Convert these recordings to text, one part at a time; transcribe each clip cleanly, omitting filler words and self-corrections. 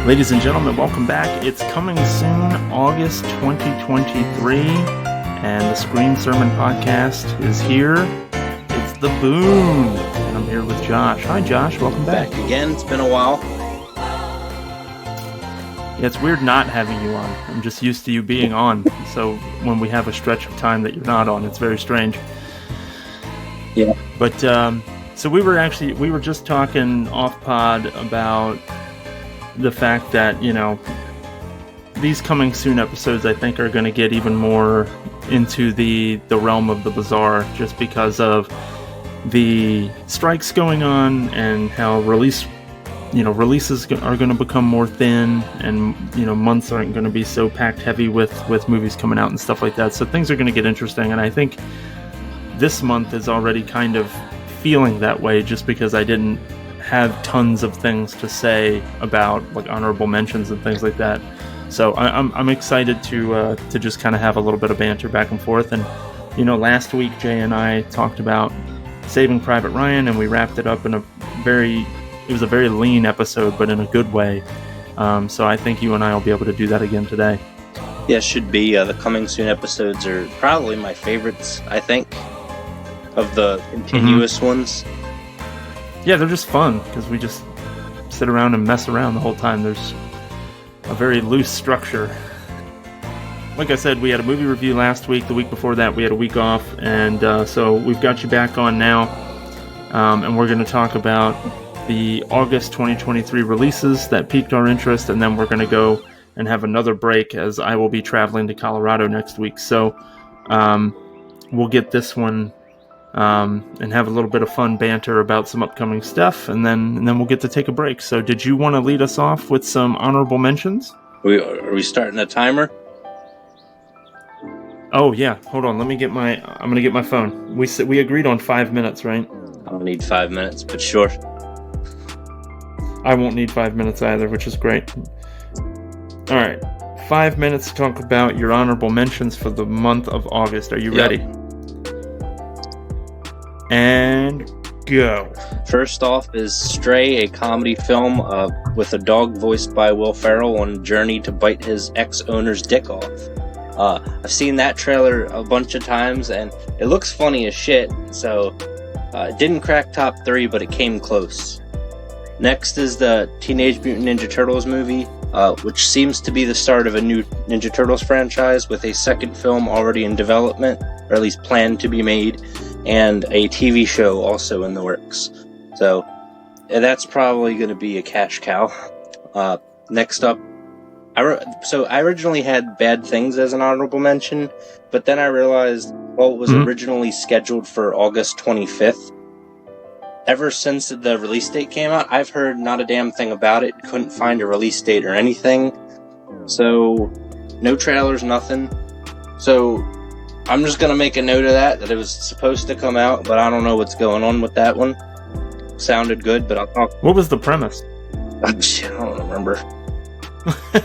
Ladies and gentlemen, welcome back. It's coming soon, August 2023, and the Screen Sermon Podcast is here. It's the Boon, and I'm here with Josh. Hi, Josh. Welcome back. Back again. It's been a while. Yeah, it's weird not having you on. I'm just used to you being on, so when we have a stretch of time that you're not on, it's very strange. Yeah. But, so we were just talking off-pod about the fact that, you know, these coming soon episodes I think are going to get even more into the realm of the bizarre, just because of the strikes going on and how releases are going to become more thin, and, you know, months aren't going to be so packed heavy with movies coming out and stuff like that. So things are going to get interesting, and I think this month is already kind of feeling that way, just because I didn't have tons of things to say about, like, honorable mentions and things like that. So I'm excited to just kind of have a little bit of banter back and forth. And, you know, last week Jay and I talked about Saving Private Ryan, and we wrapped it up in it was a very lean episode, but in a good way. So I think you and I will be able to do that again today. Yeah, it should be. The coming soon episodes are probably my favorites, I think, of the continuous ones. Yeah, they're just fun, because we just sit around and mess around the whole time. There's a very loose structure. Like I said, we had a movie review last week. The week before that, we had a week off. And so we've got you back on now. And we're going to talk about the August 2023 releases that piqued our interest. And then we're going to go and have another break, as I will be traveling to Colorado next week. So we'll get this one and have a little bit of fun banter about some upcoming stuff, and then we'll get to take a break. So did you want to lead us off with some honorable mentions? Are we starting a timer? Oh yeah, hold on. I'm gonna get my phone. We agreed on 5 minutes, right? I don't need 5 minutes, but sure. I won't need 5 minutes either, which is great. All right, 5 minutes to talk about your honorable mentions for the month of August. Are you ready? And go. First off is Stray, a comedy film with a dog voiced by Will Ferrell on a journey to bite his ex-owner's dick off. I've seen that trailer a bunch of times, and it looks funny as shit, so it didn't crack top 3, but it came close. Next is the Teenage Mutant Ninja Turtles movie, which seems to be the start of a new Ninja Turtles franchise, with a second film already in development, or at least planned to be made, and a TV show also in the works. So that's probably going to be a cash cow. Next up, I originally had Bad Things as an honorable mention, but then I realized, it was originally scheduled for August 25th. Ever since the release date came out, I've heard not a damn thing about it. Couldn't find a release date or anything. So, no trailers, nothing. So, I'm just gonna make a note of that it was supposed to come out, but I don't know what's going on with that one. Sounded good, but I'll talk. What was the premise? I don't remember.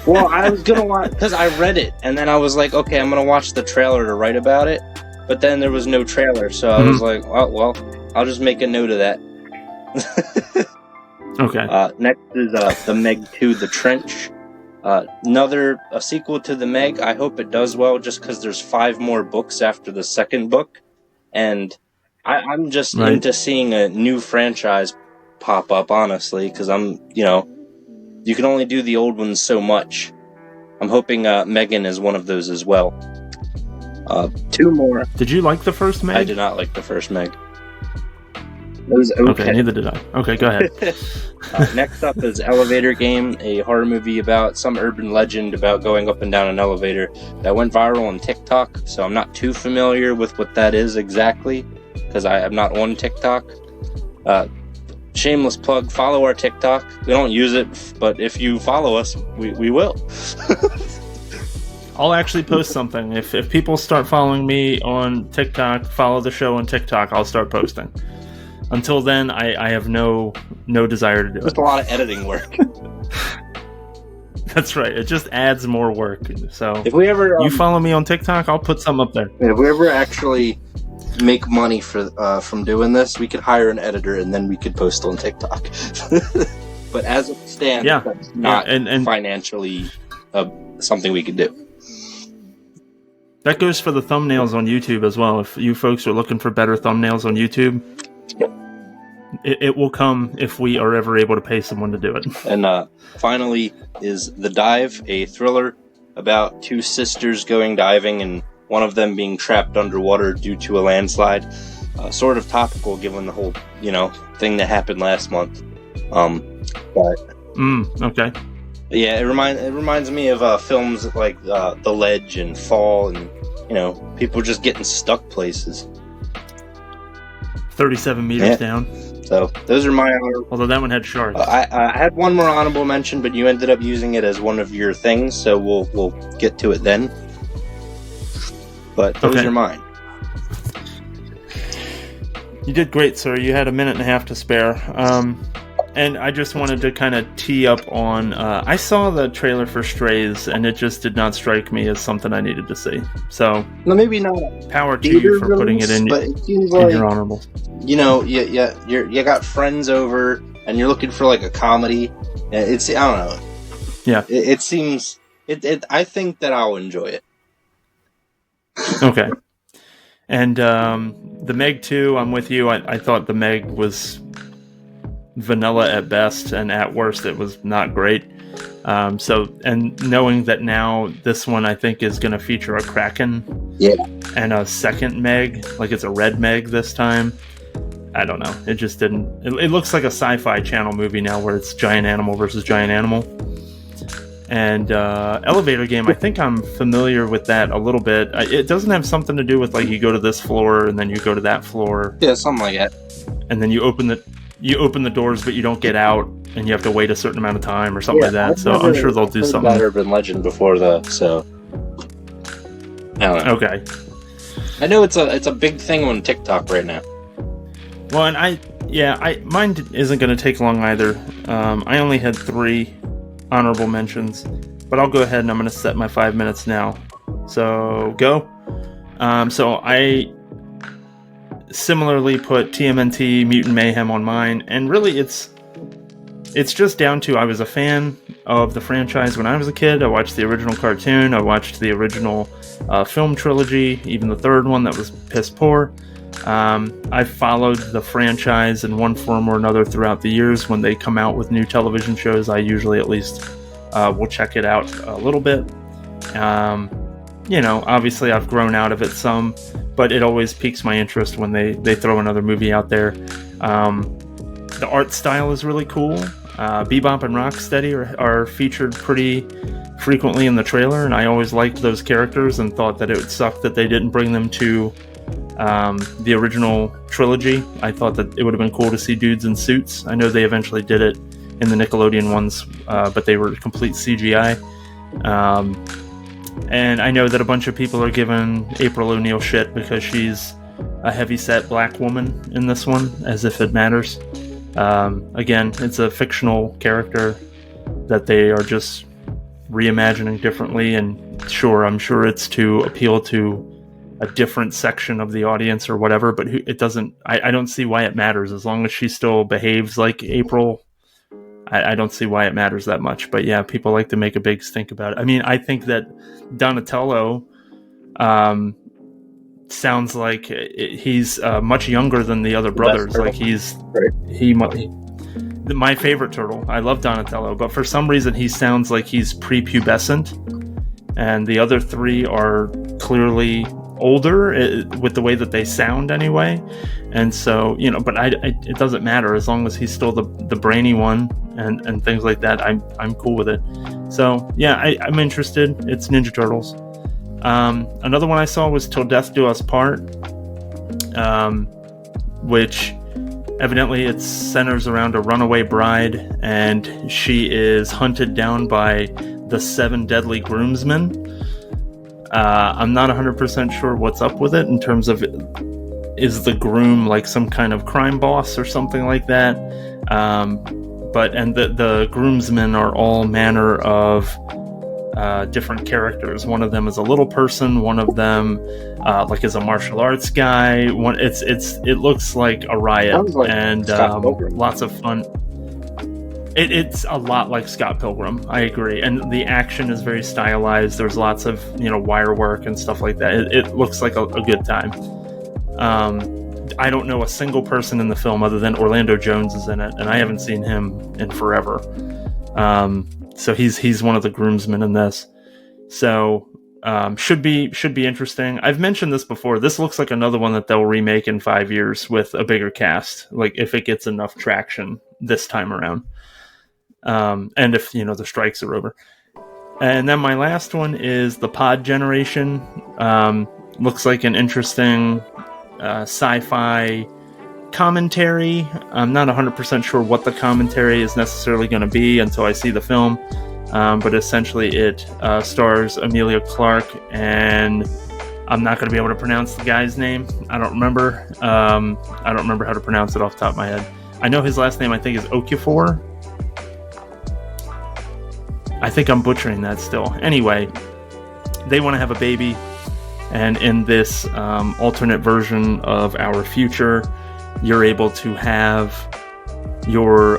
Well, I was gonna watch, because I read it, and then I was like, okay, I'm gonna watch the trailer to write about it, but then there was no trailer, so I was like, oh, well, I'll just make a note of that. Okay. Next is The Meg 2, The Trench. A sequel to The Meg. I hope it does well, just because there's 5 more books after the second book, and I'm just into seeing a new franchise pop up, honestly, because you can only do the old ones so much. I'm hoping Megan is one of those as well. 2 more. Did you like the first Meg? I did not like the first Meg. It was okay. Neither did I. Okay, go ahead. Next up is Elevator Game, a horror movie about some urban legend about going up and down an elevator that went viral on TikTok, so I'm not too familiar with what that is exactly, because I am not on TikTok. Shameless plug, follow our TikTok. We don't use it, but if you follow us, we will. I'll actually post something. If people start following me on TikTok, follow the show on TikTok, I'll start posting. Until then, I have no desire to do it. Just a lot of editing work. That's right. It just adds more work. So if we ever you follow me on TikTok, I'll put something up there. If we ever actually make money from doing this, we could hire an editor and then we could post on TikTok. but as it stands, Yeah. that's not and financially something we could do. that goes for the thumbnails on YouTube as well. If you folks are looking for better thumbnails on YouTube, it will come if we are ever able to pay someone to do it. And finally is The Dive, a thriller about two sisters going diving and one of them being trapped underwater due to a landslide. Sort of topical given the whole, thing that happened last month. Okay. Yeah, it reminds me of films like The Ledge and Fall, and people just getting stuck places. 37 meters down. So those are my Although that one had sharks. I had one more honorable mention, but you ended up using it as one of your things, so we'll get to it then. But those are mine. You did great, sir. You had a minute and a half to spare. And I just wanted to kind of tee up on... I saw the trailer for Strays, and it just did not strike me as something I needed to see. So, well, maybe not power to you for putting it in your honorable. You got friends over, and you're looking for like a comedy. I don't know. Yeah. It seems... I think that I'll enjoy it. Okay. And the Meg 2, I'm with you. I thought the Meg was vanilla at best, and at worst it was not great. And knowing that now this one I think is going to feature a Kraken and a second Meg, like it's a red Meg this time. I don't know. It just didn't... It looks like a Sci-Fi Channel movie now where it's giant animal versus giant animal. And Elevator Game, I think I'm familiar with that a little bit. It doesn't have something to do with like you go to this floor and then you go to that floor. Yeah, something like that. And then you open the doors, but you don't get out, and you have to wait a certain amount of time or something like that. I'm sure they'll do something. I've Urban Legend before though, so I don't know. Okay. I know it's a big thing on TikTok right now. Well, and mine isn't going to take long either. I only had 3 honorable mentions, but I'll go ahead and I'm going to set my 5 minutes now. So go. So I similarly put TMNT Mutant Mayhem on mine, and really it's just down to I was a fan of the franchise when I was a kid. I watched the original cartoon, I watched the original film trilogy, even the third one that was piss poor. I followed the franchise in one form or another throughout the years. When they come out with new television shows, I usually at least will check it out a little bit. Obviously I've grown out of it some, but it always piques my interest when they throw another movie out there. The art style is really cool. Bebop and Rocksteady are featured pretty frequently in the trailer, and I always liked those characters and thought that it would suck that they didn't bring them to the original trilogy. I thought that it would have been cool to see dudes in suits. I know they eventually did it in the Nickelodeon ones, but they were complete CGI. And I know that a bunch of people are giving April O'Neil shit because she's a heavyset black woman in this one, as if it matters. Again, it's a fictional character that they are just reimagining differently, and sure, I'm sure it's to appeal to a different section of the audience or whatever, but it doesn't... I don't see why it matters. As long as she still behaves like April, I don't see why it matters that much. But yeah, people like to make a big stink about it. I mean, I think that Donatello sounds like he's much younger than the other brothers. Like my favorite turtle. I love Donatello, but for some reason he sounds like he's prepubescent, and the other 3 are clearly older with the way that they sound anyway. And so, but it doesn't matter as long as he's still the brainy one and things like that. I'm cool with it. So yeah, I'm interested. It's Ninja Turtles. Another one I saw was Till Death Do Us Part, which evidently it centers around a runaway bride, and she is hunted down by the 7 deadly groomsmen. I'm not 100% sure what's up with it in terms of, is the groom like some kind of crime boss or something like that? But the groomsmen are all manner of different characters. One of them is a little person. One of them is a martial arts guy. It looks like a riot, and lots of fun. It's a lot like Scott Pilgrim. I agree, and the action is very stylized. There's lots of wire work and stuff like that. It looks like a good time. I don't know a single person in the film other than Orlando Jones is in it, and I haven't seen him in forever. So he's one of the groomsmen in this. So should be interesting. I've mentioned this before. This looks like another one that they'll remake in 5 years with a bigger cast, like if it gets enough traction this time around. And if the strikes are over. And then my last one is The Pod Generation. Looks like an interesting sci-fi commentary. I'm not 100% sure what the commentary is necessarily going to be until I see the film. But essentially it stars Emilia Clarke, and I'm not going to be able to pronounce the guy's name. I don't remember how to pronounce it off the top of my head. I know his last name, I think, is Okafor. I think I'm butchering that still. Anyway, they want to have a baby, and in this alternate version of our future, you're able to have your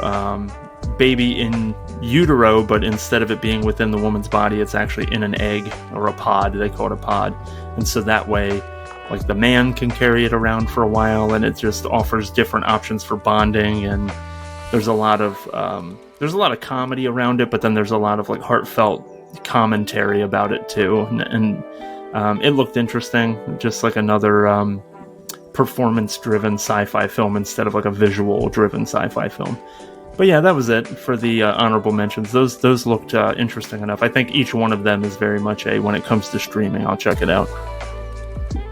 baby in utero, but instead of it being within the woman's body, it's actually in an egg or a pod. They call it a pod. And so that way, like, the man can carry it around for a while, and it just offers different options for bonding. And there's a lot of comedy around it, but then there's a lot of like heartfelt commentary about it too. And it looked interesting, just like another performance-driven sci-fi film instead of like a visual-driven sci-fi film. But yeah, that was it for the honorable mentions. Those looked interesting enough. I think each one of them is very much when it comes to streaming, I'll check it out.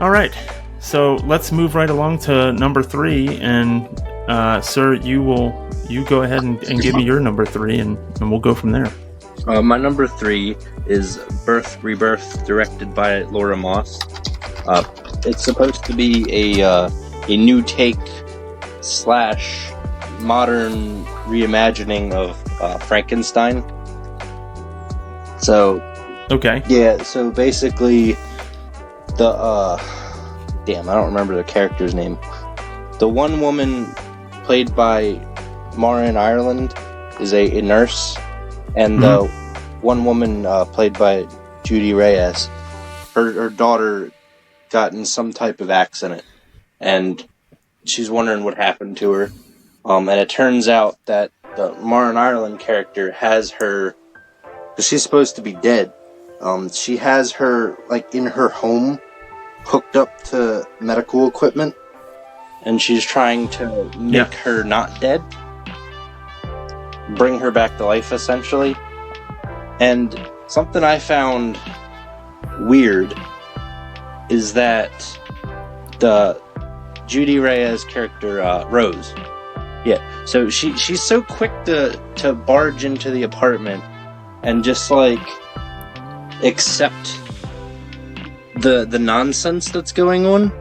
All right, so let's move right along to number 3. And sir, you go ahead and give me your number 3, and we'll go from there. My number 3 is Rebirth, directed by Laura Moss. It's supposed to be a new take / modern reimagining of Frankenstein. So, okay, yeah. So basically, I don't remember the character's name. The one woman played by Maureen Ireland is a nurse, and the one woman played by Judy Reyes, her daughter got in some type of accident, and she's wondering what happened to her. And it turns out that the Maureen Ireland character has her, because she's supposed to be dead. She has her like in her home, hooked up to medical equipment, and she's trying to make her not dead, bring her back to life, essentially. And something I found weird is that the Judy Reyes character, Rose, so she's so quick to barge into the apartment and just like accept the nonsense that's going on.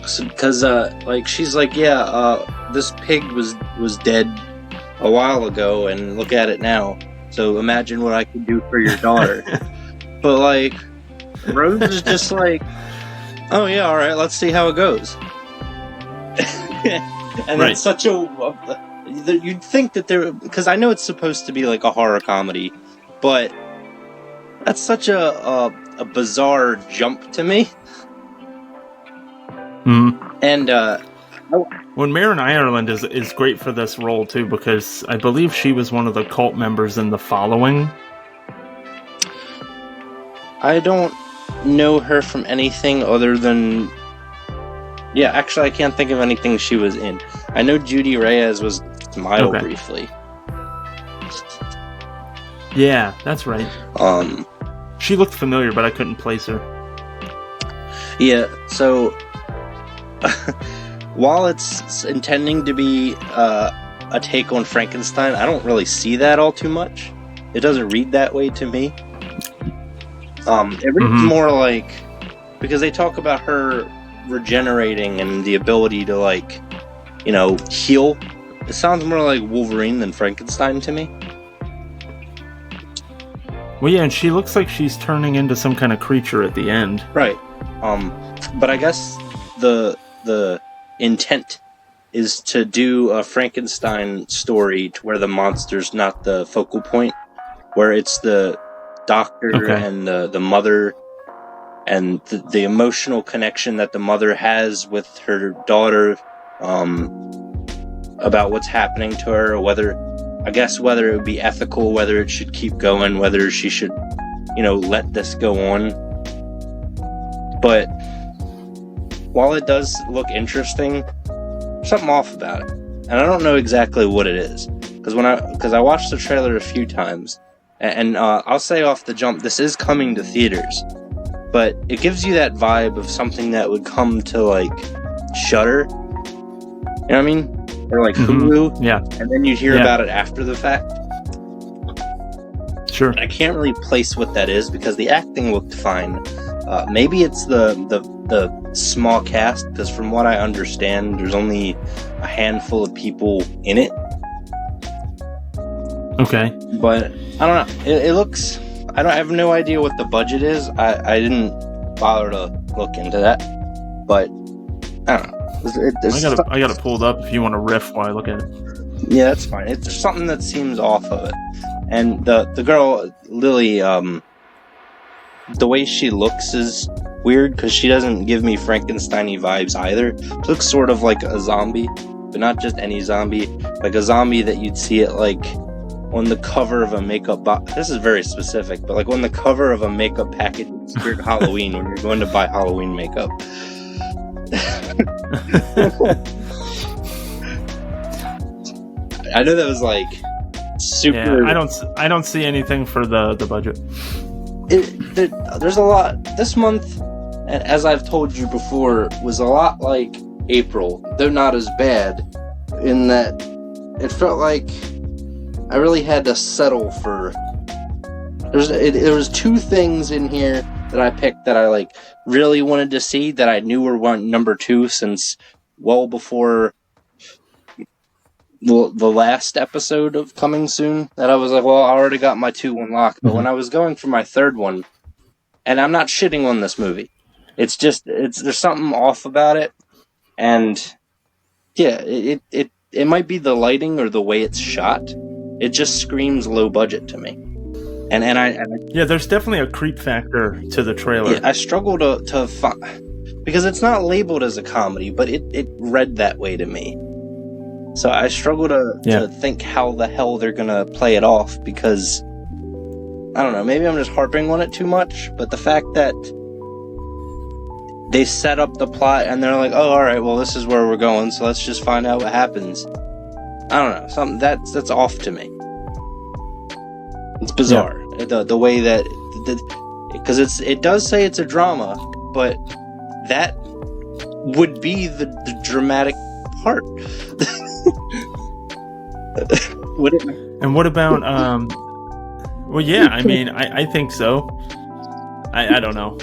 Because she's like, this pig was dead a while ago, and look at it now. So imagine what I could do for your daughter. But like, Rose is just like, oh yeah, all right, let's see how it goes. And right. It's such you'd think that because I know it's supposed to be like a horror comedy, but that's such a bizarre jump to me. And when Maureen Ireland is great for this role too, because I believe she was one of the cult members in The Following. I don't know her from anything other than... Yeah, actually, I can't think of anything she was in. I know Judy Reyes was Smile briefly. Yeah, that's right. She looked familiar, but I couldn't place her. Yeah, so... while it's intending to be a take on Frankenstein, I don't really see that all too much. It doesn't read that way to me. It reads more like, because they talk about her regenerating and the ability to, like, heal. It sounds more like Wolverine than Frankenstein to me. Well, yeah, and she looks like she's turning into some kind of creature at the end. Right. But I guess the intent is to do a Frankenstein story to where the monster's not the focal point, where it's the doctor and the mother, and the emotional connection that the mother has with her daughter, about what's happening to her, whether it would be ethical, whether it should keep going, whether she should, let this go on. But while it does look interesting, there's something off about it, and I don't know exactly what it is, because I watched the trailer a few times, and I'll say off the jump, this is coming to theaters, but it gives you that vibe of something that would come to like Shudder, you know what I mean? Or like Hulu, and then you hear about it after the fact. Sure. I can't really place what that is because the acting looked fine. Maybe it's the small cast, because from what I understand, there's only a handful of people in it. Okay. But I don't know. It looks. I have no idea what the budget is. I didn't bother to look into that. But I don't know. I got it pulled up if you want to riff while I look at it. Yeah, that's fine. It's something that seems off of it. And the girl, Lily, the way she looks is weird, because she doesn't give me Frankenstein-y vibes either. She looks sort of like a zombie, but not just any zombie. Like a zombie that you'd see it like on the cover of a makeup box. This is very specific, but like on the cover of a makeup package for Halloween when you're going to buy Halloween makeup. I know that was like super. Yeah, I don't see anything for the budget. There's a lot this month, and as I've told you before, was a lot like April, though not as bad, in that it felt like I really had to settle for. There was two things in here that I picked that I like really wanted to see, that I knew were number two since well before the last episode of Coming Soon, that I was like, well, I already got my 2 unlocked. But when I was going for my third one, and I'm not shitting on this movie, it's just there's something off about it, and yeah, it might be the lighting or the way it's shot. It just screams low budget to me. And yeah, there's definitely a creep factor to the trailer. Yeah, I struggle to find, because it's not labeled as a comedy, but it read that way to me. So I struggle to think how the hell they're gonna play it off, because I don't know, maybe I'm just harping on it too much, but the fact that they set up the plot and they're like, oh, alright, well, this is where we're going, so let's just find out what happens. I don't know, something that's off to me. It's bizarre. Yeah. The way that, because it does say it's a drama, but that would be the dramatic part. Would it? And what about well, yeah, I mean, I think so. I don't know.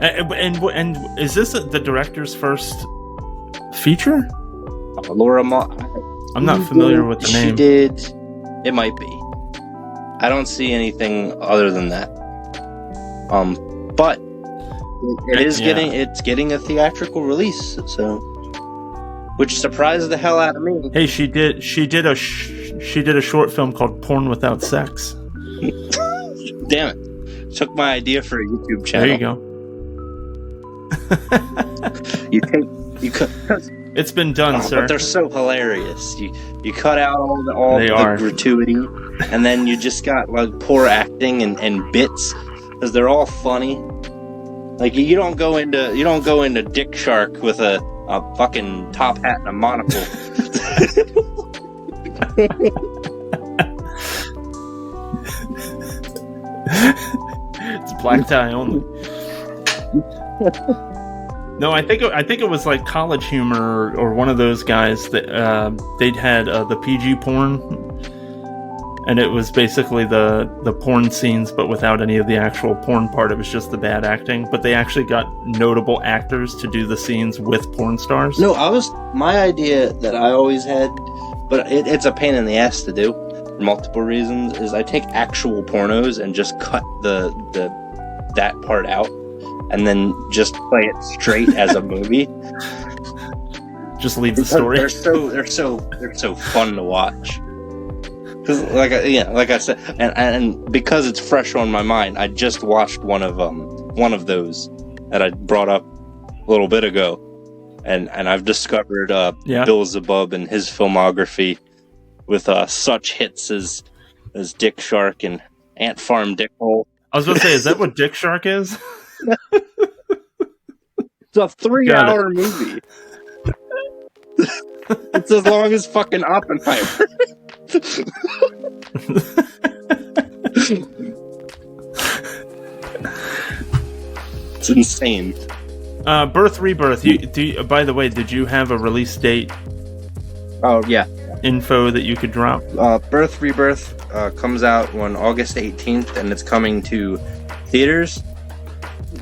And is this the director's first feature? Laura I'm not familiar with the name. She did. It might be. I don't see anything other than that. But it's getting a theatrical release, so, which surprised the hell out of me. Hey, she did a short film called Porn Without Sex. Damn it! Took my idea for a YouTube channel. There you go. you could. It's been done, sir. But they're so hilarious. You cut out all the gratuity, and then you just got like poor acting and bits, because they're all funny. Like you don't go into Dick Shark with a fucking top hat and a monocle. It's black tie only. No, I think it was like College Humor or one of those guys that they'd had the PG porn, and it was basically the porn scenes, but without any of the actual porn part. It was just the bad acting. But they actually got notable actors to do the scenes with porn stars. No, my idea that I always had, but it's a pain in the ass to do for multiple reasons, is I take actual pornos and just cut that part out, and then just play it straight as a movie. just leave the story. They're so fun to watch. Cause like I said, and because it's fresh on my mind, I just watched one of those that I brought up a little bit ago, and I've discovered Beelzebub and his filmography with such hits as Dick Shark and Ant Farm Dick Hole. I was going to say, is that what Dick Shark is? It's a 3-hour movie. It's as long as fucking Oppenheimer. It's insane. Birth, Rebirth. By the way, did you have a release date? Oh yeah. Info that you could drop? Birth, Rebirth comes out on August 18th, and it's coming to theaters.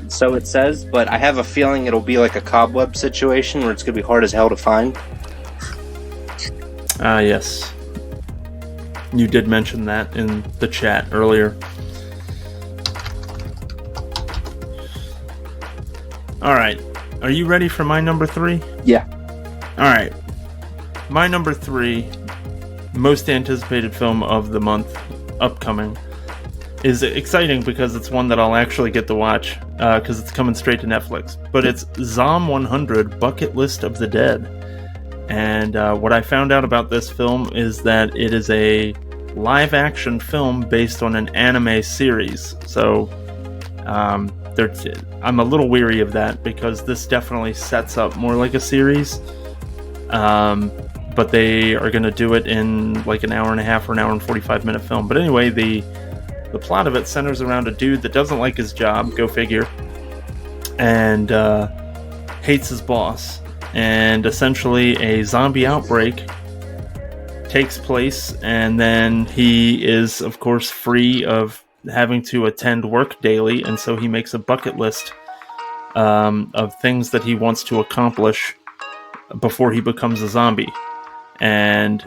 So it says, but I have a feeling it'll be like a Cobweb situation where it's gonna be hard as hell to find. Yes. You did mention that in the chat earlier. Alright. Are you ready for my number 3? Yeah. Alright. My number 3, most anticipated film of the month, upcoming, is exciting because it's one that I'll actually get to watch, because it's coming straight to Netflix. But it's Zom 100, Bucket List of the Dead. And what I found out about this film is that it is a live-action film based on an anime series. So I'm a little weary of that because this definitely sets up more like a series. But they are going to do it in like an hour and a half or an hour and 45-minute film. But anyway, the plot of it centers around a dude that doesn't like his job, go figure, and hates his boss. And essentially a zombie outbreak takes place, and then he is, of course, free of having to attend work daily, and so he makes a bucket list of things that he wants to accomplish before he becomes a zombie. And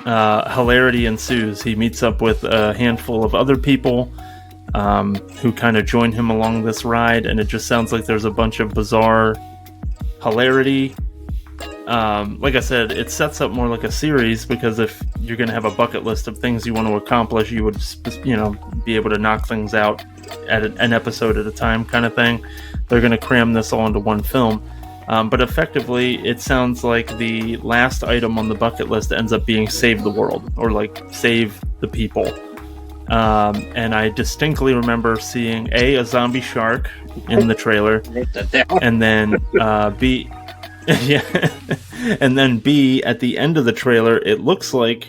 hilarity ensues. He meets up with a handful of other people who kind of join him along this ride, and it just sounds like there's a bunch of bizarre hilarity. Like I said, it sets up more like a series, because if you're going to have a bucket list of things you want to accomplish, you would, be able to knock things out at an episode at a time kind of thing. They're going to cram this all into one film. But effectively, it sounds like the last item on the bucket list ends up being save the world, or like save the people. And I distinctly remember seeing a zombie shark in the trailer, and then B, yeah, and then B, at the end of the trailer, it looks like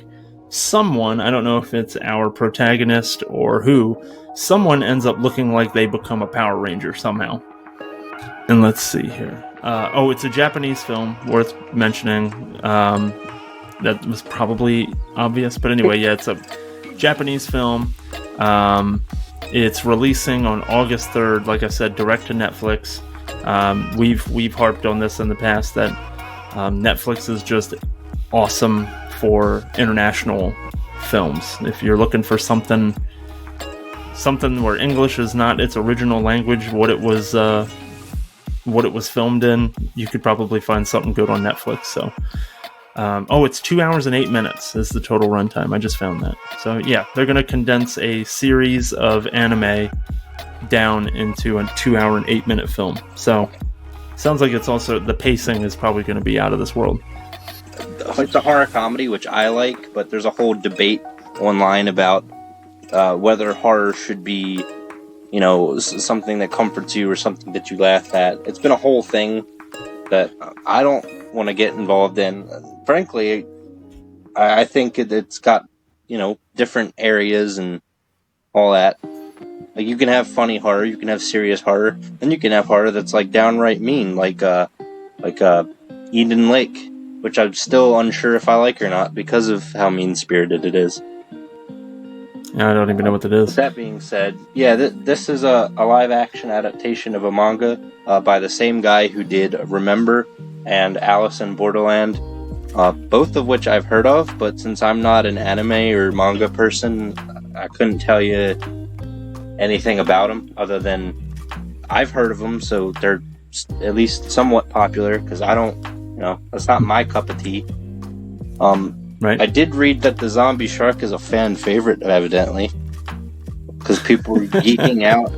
someone, I don't know if it's our protagonist or who, someone ends up looking like they become a Power Ranger somehow. And let's see here. It's a Japanese film, worth mentioning. That was probably obvious, but anyway, yeah, it's a Japanese film. It's releasing on August 3rd, like I said, direct to Netflix. We've harped on this in the past that Netflix is just awesome for international films. If you're looking for something where English is not its original language, what it was filmed in, you could probably find something good on Netflix. So, it's 2 hours and 8 minutes is the total runtime. I just found that. So yeah, they're going to condense a series of anime down into a 2 hour and 8 minute film. So sounds like it's also, the pacing is probably going to be out of this world. It's a horror comedy, which I like, but there's a whole debate online about whether horror should be, something that comforts you or something that you laugh at. It's been a whole thing that I don't want to get involved in. Frankly, I think it's got, different areas and all that. Like, you can have funny horror, you can have serious horror, and you can have horror that's like downright mean, like Eden Lake, which I'm still unsure if I like or not because of how mean-spirited it is. I don't even know what that is. That being said, yeah, this is a live-action adaptation of a manga by the same guy who did Remember and Alice in Borderland, both of which I've heard of, but since I'm not an anime or manga person, I couldn't tell you anything about them other than I've heard of them, so they're at least somewhat popular, because I don't that's not my cup of tea. Right. I did read that the zombie shark is a fan favorite, evidently, because people were geeking out.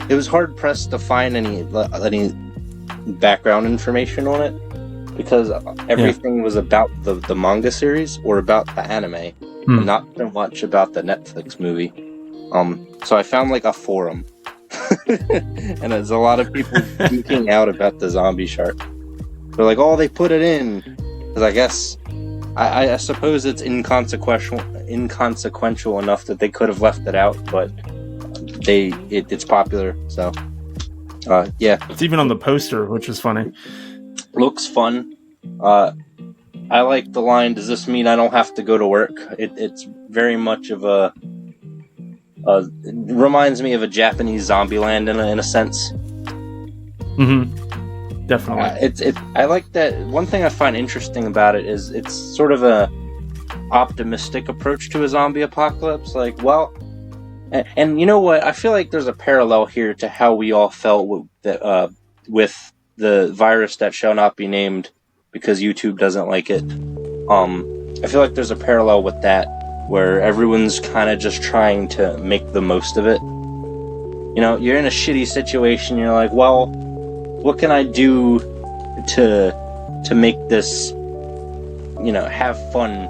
It was hard pressed to find any background information on it, because everything was about the manga series or about the anime, and not so much about the Netflix movie. So I found like a forum, and there's a lot of people geeking out about the zombie shark. They're like, "Oh, they put it in," because I guess I suppose it's inconsequential enough that they could have left it out, but it's popular, so yeah. It's even on the poster, which is funny. Looks fun. I like the line, "Does this mean I don't have to go to work?" It's very much of it reminds me of a Japanese Zombieland in a sense. Definitely. I like that. One thing I find interesting about it is it's sort of a optimistic approach to a zombie apocalypse. Like, well, and you know what? I feel like there's a parallel here to how we all felt with the virus that shall not be named because YouTube doesn't like it. I feel like there's a parallel with that, where everyone's kind of just trying to make the most of it. You're in a shitty situation. You're like, well, what can I do to make this, have fun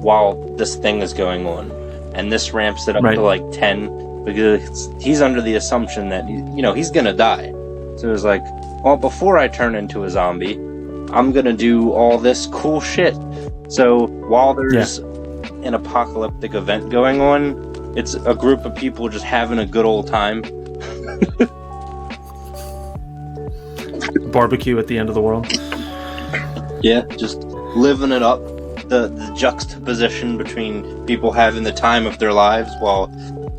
while this thing is going on? And this ramps it up to like 10, because he's under the assumption that, he's gonna die. So it's like, well, before I turn into a zombie, I'm gonna do all this cool shit. So while there's an apocalyptic event going on, it's a group of people just having a good old time. Barbecue at the end of the world. Yeah, just living it up. The juxtaposition between people having the time of their lives while,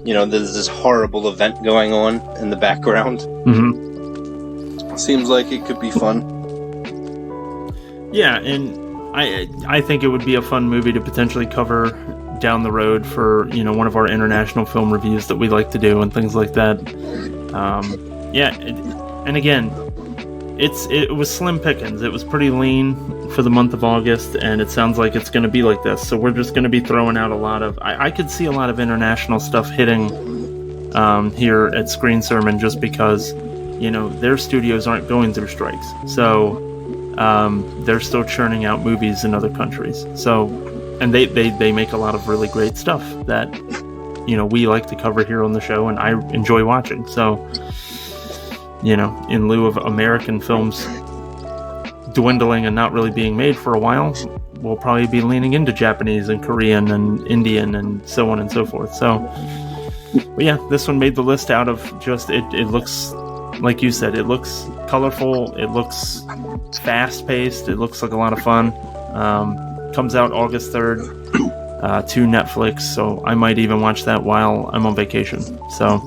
there's this horrible event going on in the background. Seems like it could be fun. Yeah, and I think it would be a fun movie to potentially cover down the road for, one of our international film reviews that we like to do and things like that. And again, it was slim pickings. It was pretty lean for the month of August, and it sounds like it's going to be like this. So we're just going to be throwing out a lot of... I could see a lot of international stuff hitting here at Screen Sermon, just because, their studios aren't going through strikes. So they're still churning out movies in other countries. So, and they make a lot of really great stuff that, we like to cover here on the show, and I enjoy watching. So... in lieu of American films dwindling and not really being made for a while, we'll probably be leaning into Japanese and Korean and Indian and so on and so forth. So, but yeah, this one made the list out of just, it looks, like you said, it looks colorful, it looks fast-paced, it looks like a lot of fun. Comes out August 3rd to Netflix, so I might even watch that while I'm on vacation. So,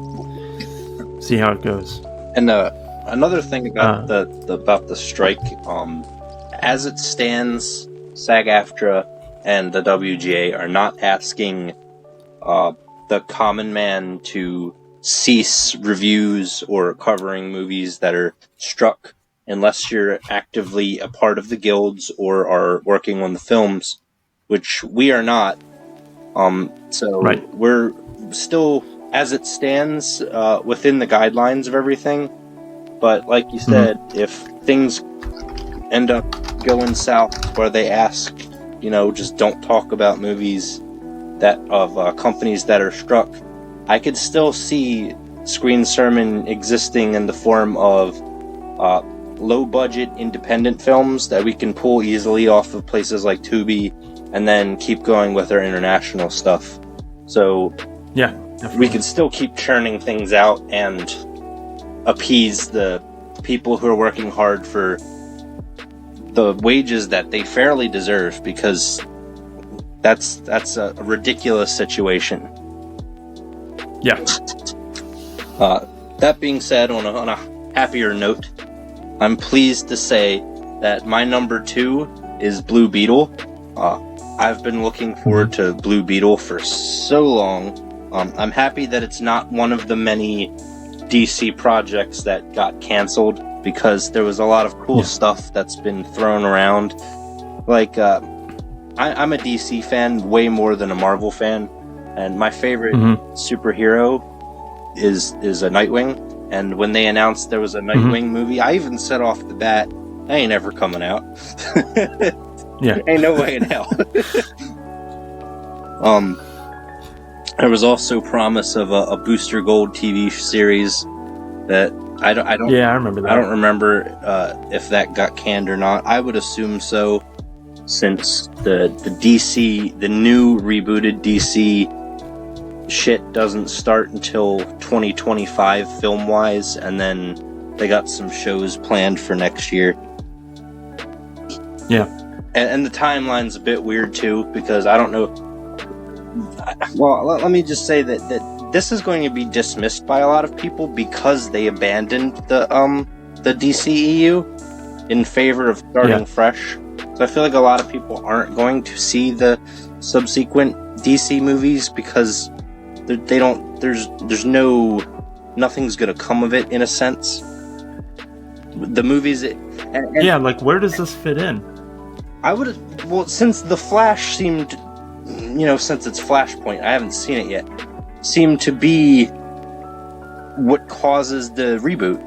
see how it goes. And another thing about the strike, as it stands, SAG AFTA and the WGA are not asking the common man to cease reviews or covering movies that are struck unless you're actively a part of the guilds or are working on the films, which we are not. We're still, as it stands, within the guidelines of everything. But like you said, if things end up going south where they ask, just don't talk about movies that of companies that are struck, I could still see Screen Sermon existing in the form of low-budget independent films that we can pull easily off of places like Tubi, and then keep going with our international stuff. So yeah, definitely. We can still keep churning things out and appease the people who are working hard for the wages that they fairly deserve, because that's a ridiculous situation. Yeah. That being said, on a happier note, I'm pleased to say that my number 2 is Blue Beetle. I've been looking forward to Blue Beetle for so long. I'm happy that it's not one of the many DC projects that got canceled because there was a lot of cool stuff that's been thrown around. Like, I'm a DC fan way more than a Marvel fan, and my favorite superhero is a Nightwing. And when they announced there was a Nightwing movie, I even said off the bat, "I ain't ever coming out." Ain't no way in hell. There was also promise of a Booster Gold TV series that I don't. Yeah, I remember that. I don't remember if that got canned or not. I would assume so, since the new rebooted DC shit doesn't start until 2025 film wise, and then they got some shows planned for next year. Yeah, and the timeline's a bit weird too, because I don't know. Well, let me just say that this is going to be dismissed by a lot of people because they abandoned the DCEU in favor of starting fresh. So I feel like a lot of people aren't going to see the subsequent DC movies because they don't. There's nothing's gonna come of it in a sense. The movies, like where does this fit in? Since The Flash seemed, since it's Flashpoint, I haven't seen it yet, seemed to be what causes the reboot.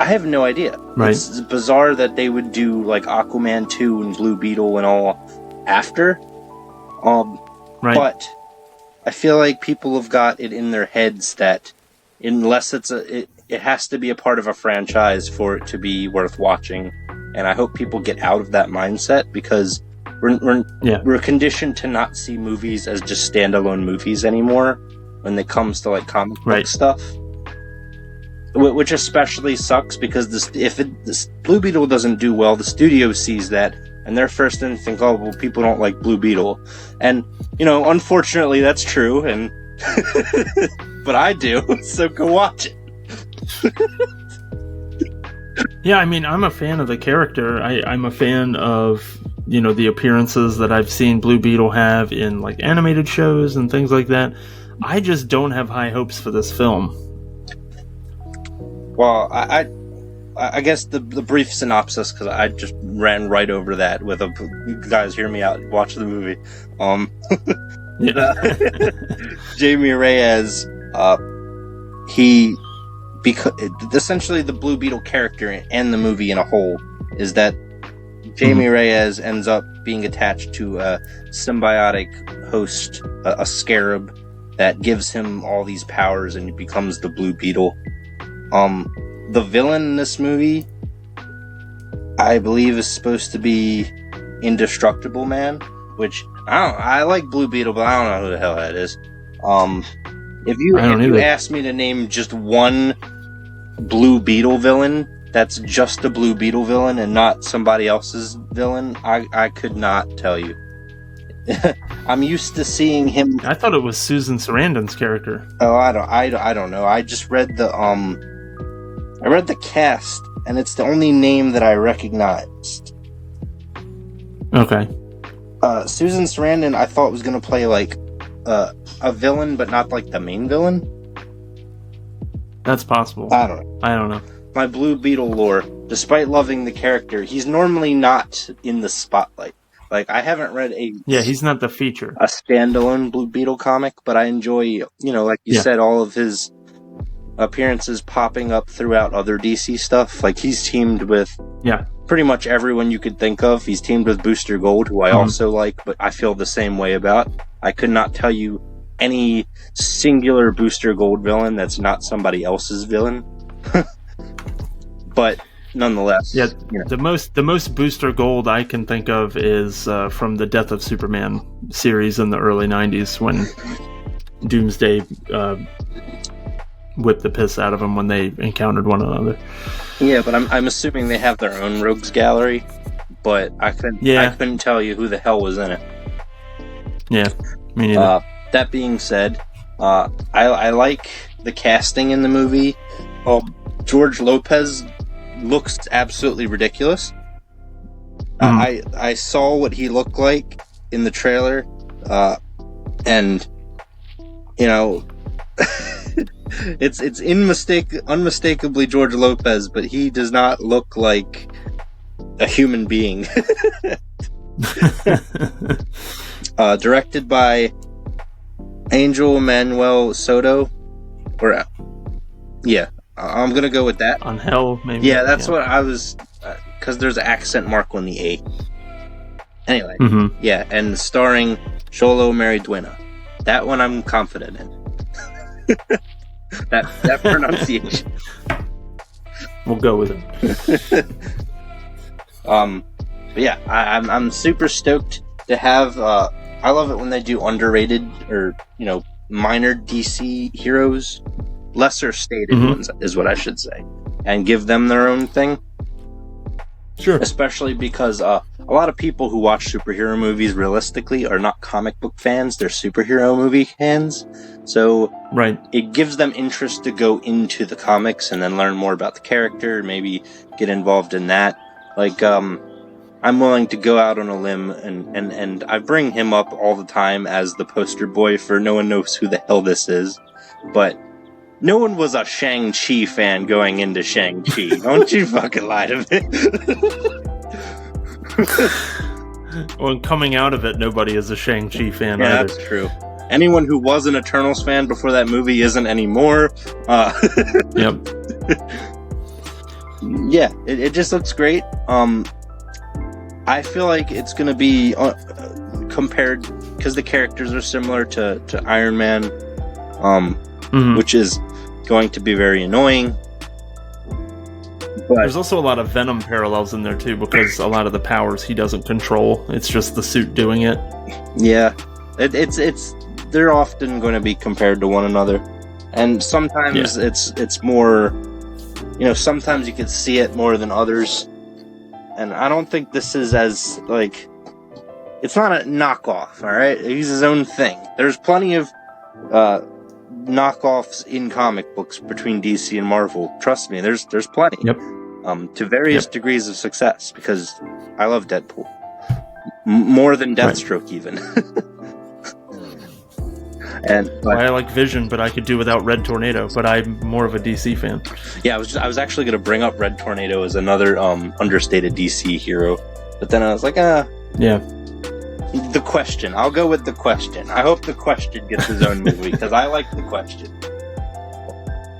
I have no idea. Right. It's bizarre that they would do like Aquaman 2 and Blue Beetle and all after. Right. But I feel like people have got it in their heads that unless it has to be a part of a franchise for it to be worth watching. And I hope people get out of that mindset, because we're conditioned to not see movies as just standalone movies anymore when it comes to like comic book stuff. Which especially sucks because if this Blue Beetle doesn't do well, the studio sees that, and their first instinct, oh, well, people don't like Blue Beetle. And, unfortunately that's true, and but I do, so go watch it. Yeah, I mean, I'm a fan of the character. I'm a fan of, the appearances that I've seen Blue Beetle have in, like, animated shows and things like that. I just don't have high hopes for this film. Well, I guess the brief synopsis, because I just ran right over that with you guys hear me out, watch the movie. Jamie Reyes, essentially the Blue Beetle character and the movie in a whole is that Jamie Reyes ends up being attached to a symbiotic host, a scarab, that gives him all these powers, and he becomes the Blue Beetle. The villain in this movie, I believe, is supposed to be Indestructible Man, which I like Blue Beetle, but I don't know who the hell that is. If you ask me to name just one Blue Beetle villain that's just a Blue Beetle villain and not somebody else's villain, I could not tell you. I'm used to seeing him. I thought it was Susan Sarandon's character. Oh, I don't know. I just read the cast, and it's the only name that I recognized. Okay. Susan Sarandon, I thought was gonna play like a villain, but not like the main villain. That's possible. I don't know. My Blue Beetle lore, despite loving the character, he's normally not in the spotlight. Like, I haven't read he's not the feature. A standalone Blue Beetle comic, but I enjoy, like you said, all of his appearances popping up throughout other DC stuff. Like, he's teamed with pretty much everyone you could think of. He's teamed with Booster Gold, who I also like, but I feel the same way about. I could not tell you any singular Booster Gold villain that's not somebody else's villain. But nonetheless, the most Booster Gold I can think of is from the Death of Superman series in the early 90s, when Doomsday whipped the piss out of them when they encountered one another. Yeah, but I'm assuming they have their own rogues gallery, but I couldn't tell you who the hell was in it. Yeah, me neither. That being said, I like the casting in the movie. George Lopez looks absolutely ridiculous. I saw what he looked like in the trailer, and It's unmistakably George Lopez, but he does not look like a human being. Directed by Angel Manuel Soto, or I'm gonna go with that. On Hell, maybe. Yeah, that's what I was, because there's an accent mark on the A. Anyway, yeah, and starring Xolo Maridueña. That one I'm confident in. that pronunciation. We'll go with it. But yeah, I'm super stoked to have. I love it when they do underrated or minor DC heroes, lesser stated ones is what I should say, and give them their own thing. Sure. Especially because a lot of people who watch superhero movies realistically are not comic book fans; they're superhero movie fans. So it gives them interest to go into the comics and then learn more about the character, maybe get involved in that. Like, I'm willing to go out on a limb, and I bring him up all the time as the poster boy for no one knows who the hell this is, but no one was a Shang-Chi fan going into Shang-Chi. Don't you fucking lie to me. Well, coming out of it, nobody is a Shang-Chi fan either. Yeah, that's true. Anyone who was an Eternals fan before that movie isn't anymore. Yep. Yeah, it just looks great. I feel like it's going to be compared, because the characters are similar to Iron Man, which is going to be very annoying. But there's also a lot of Venom parallels in there too, because a lot of the powers he doesn't control. It's just the suit doing it. Yeah, it's they're often going to be compared to one another, and sometimes it's more, sometimes you can see it more than others. And I don't think this is as, it's not a knockoff, alright? He's his own thing. There's plenty of knockoffs in comic books between DC and Marvel. Trust me, there's plenty. Yep. To various degrees of success, because I love Deadpool. More than Deathstroke, even. I like Vision, but I could do without Red Tornado, but I'm more of a DC fan. Yeah, I was actually going to bring up Red Tornado as another understated DC hero, but then I was like, yeah. The Question. I'll go with The Question. I hope The Question gets his own movie, because I like The Question.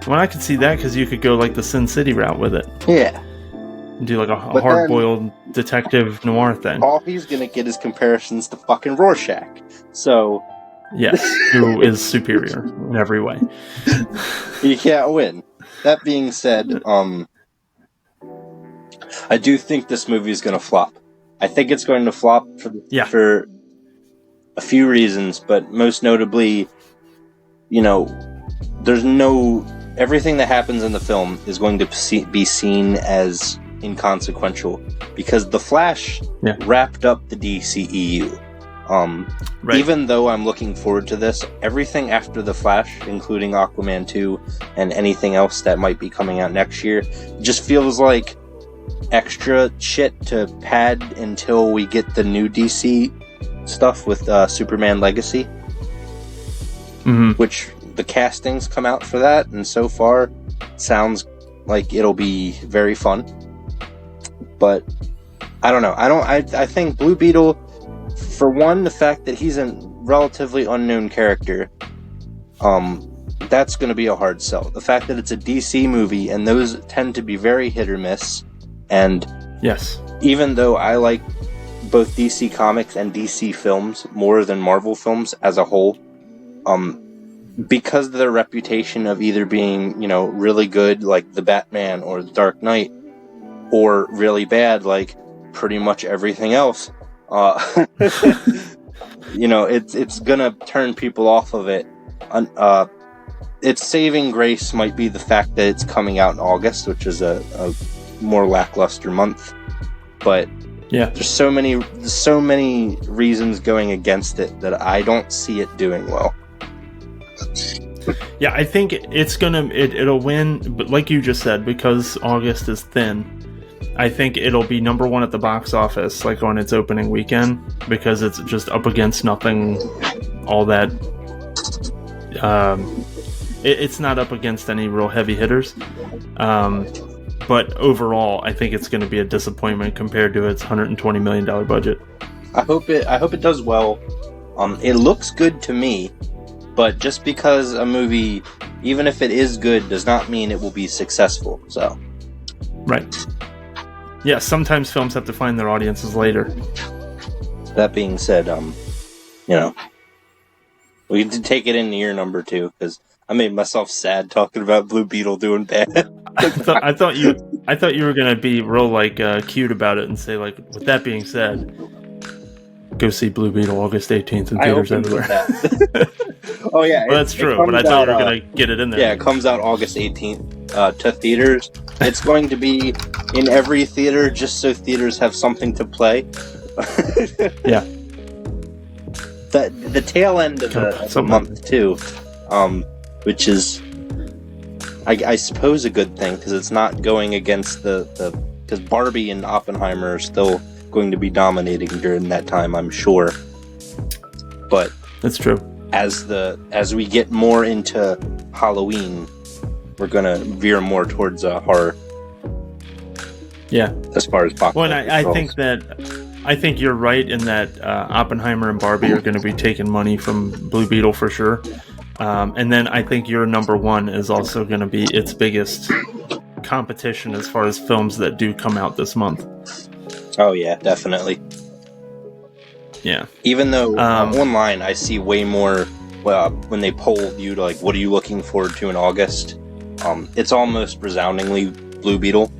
Well, I could see that, because you could go the Sin City route with it. Yeah. And do a hard-boiled detective noir thing. All he's going to get is comparisons to fucking Rorschach. So... Yes, who is superior in every way. You can't win. That being said, I do think this movie is going to flop. I think it's going to flop for a few reasons, but most notably, everything that happens in the film is going to be seen as inconsequential, because The Flash wrapped up the DCEU. Even though I'm looking forward to this, everything after The Flash, including Aquaman 2 and anything else that might be coming out next year, just feels like extra shit to pad until we get the new DC stuff with Superman Legacy, which the castings come out for that, and so far sounds like it'll be very fun. But I don't know. I think Blue Beetle, for one, the fact that he's a relatively unknown character, that's going to be a hard sell. The fact that it's a DC movie, and those tend to be very hit or miss, and even though I like both DC comics and DC films more than Marvel films as a whole, because of their reputation of either being, really good, like The Batman or The Dark Knight, or really bad, like pretty much everything else, it's gonna turn people off of it. Its saving grace might be the fact that it's coming out in August, which is a more lackluster month. But there's so many reasons going against it that I don't see it doing well. Yeah, I think it'll win, but like you just said, because August is thin, I think it'll be number one at the box office, on its opening weekend, because it's just up against nothing all that it's not up against any real heavy hitters. But overall, I think it's going to be a disappointment compared to its $120 million budget. I hope it does well. It looks good to me, but just because a movie, even if it is good, does not mean it will be successful. So, right. Yeah, sometimes films have to find their audiences later. That being said, we did take it into year number 2 because I made myself sad talking about Blue Beetle doing bad. I thought you were gonna be real cute about it and say like, with that being said, go see Blue Beetle August 18th in theaters everywhere. Oh yeah, well, that's true. But I thought you were gonna get it in there. Yeah, it comes out August 18th to theaters. It's going to be in every theater just so theaters have something to play. Yeah. The tail end of the month too, which is, I suppose, a good thing because it's not going against because Barbie and Oppenheimer are still going to be dominating during that time, I'm sure. But that's true. As we get more into Halloween, we're gonna veer more towards horror. Yeah, as far as box. Well, and I think you're right in that Oppenheimer and Barbie are going to be taking money from Blue Beetle for sure. And then I think your number one is also going to be its biggest competition as far as films that do come out this month. Oh yeah, definitely. Yeah. Even though online I see way more when they poll you to like, what are you looking forward to in August? It's almost resoundingly Blue Beetle.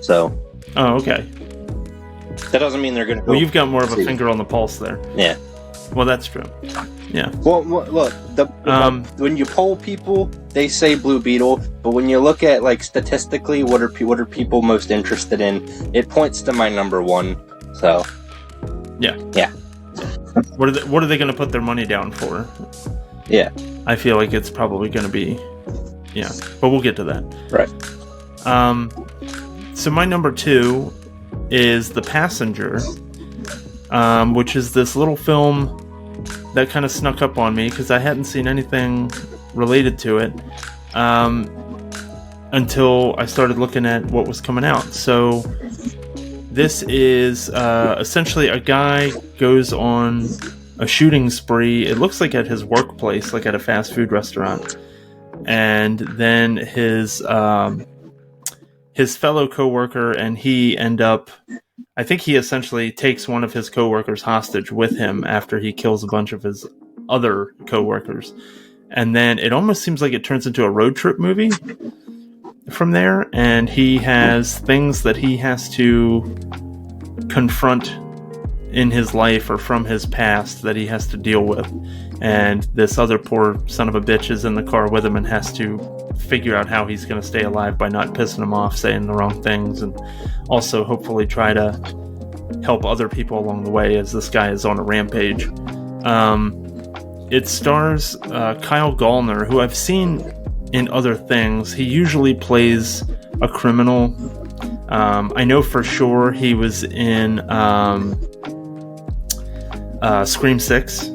So. Oh, okay. That doesn't mean they're going to go. Well, you've got more of a finger on the pulse there. Yeah. Well, that's true. Yeah. Well, look, when you poll people, they say Blue Beetle, but when you look at like statistically, what are people most interested in? It points to my number one. So. Yeah. Yeah. What are they going to put their money down for? Yeah. I feel like it's probably going to be. Yeah, but we'll get to that. Right. So my number 2 is The Passenger, which is this little film that kind of snuck up on me because I hadn't seen anything related to it until I started looking at what was coming out. So this is essentially a guy goes on a shooting spree. It looks like at his workplace, like at a fast food restaurant. And then his fellow coworker and he end up, I think he essentially takes one of his coworkers hostage with him after he kills a bunch of his other coworkers. And then it almost seems like it turns into a road trip movie from there. And he has things that he has to confront in his life or from his past that he has to deal with. And this other poor son of a bitch is in the car with him and has to figure out how he's going to stay alive by not pissing him off, saying the wrong things, and also hopefully try to help other people along the way as this guy is on a rampage. It stars Kyle Gallner, who I've seen in other things. He usually plays a criminal. I know for sure he was in Scream 6.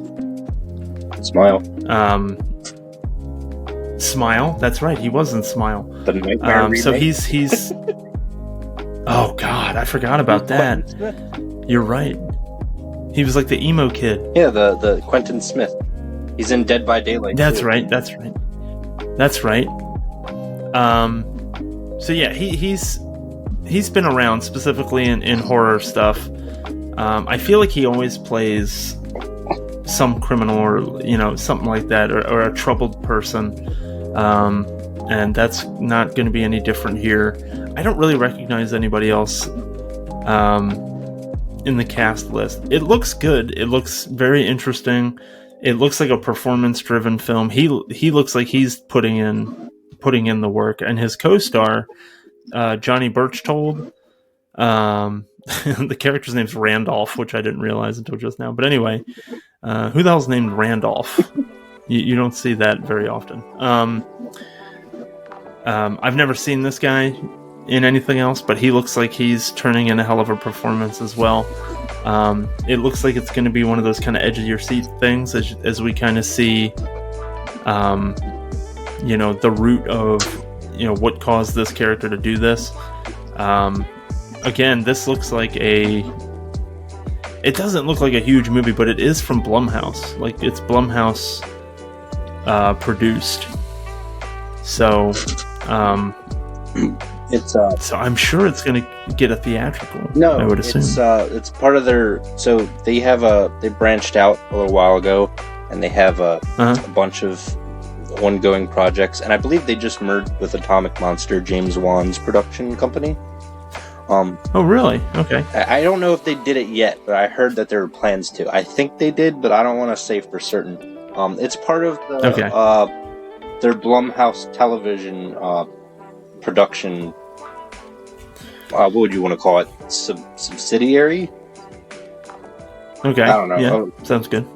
Smile. That's right. He was in Smile. The Nightmare remake? So he's. Oh God, I forgot about that. You're right. He was like the emo kid. Yeah, the Quentin Smith. He's in Dead by Daylight. That's right. So yeah, he's been around specifically in horror stuff. I feel like he always plays some criminal or something like that, or a troubled person, and that's not going to be any different here. I don't really recognize anybody else in the cast list. It looks good. It looks very interesting. It looks like a performance-driven film. He looks like he's putting in the work, and his co-star Johnny Birchtold. The character's name's Randolph, which I didn't realize until just now. But anyway, who the hell's named Randolph? You don't see that very often. I've never seen this guy in anything else, but he looks like he's turning in a hell of a performance as well. It looks like it's going to be one of those kind of edge of your seat things as we kind of see the root of what caused this character to do this. Again, this looks like it doesn't look like a huge movie, but it is from Blumhouse. Like, it's Blumhouse produced. So so I'm sure it's going to get a theatrical. No, I would assume it's part of their. So they branched out a little while ago, and they have a bunch of ongoing projects, and I believe they just merged with Atomic Monster, James Wan's production company. Oh, really? Okay. I don't know if they did it yet, but I heard that there were plans to. I think they did, but I don't want to say for certain. It's part of their Blumhouse television production. What would you want to call it? Subsidiary? Okay. I don't know. Yeah, sounds good.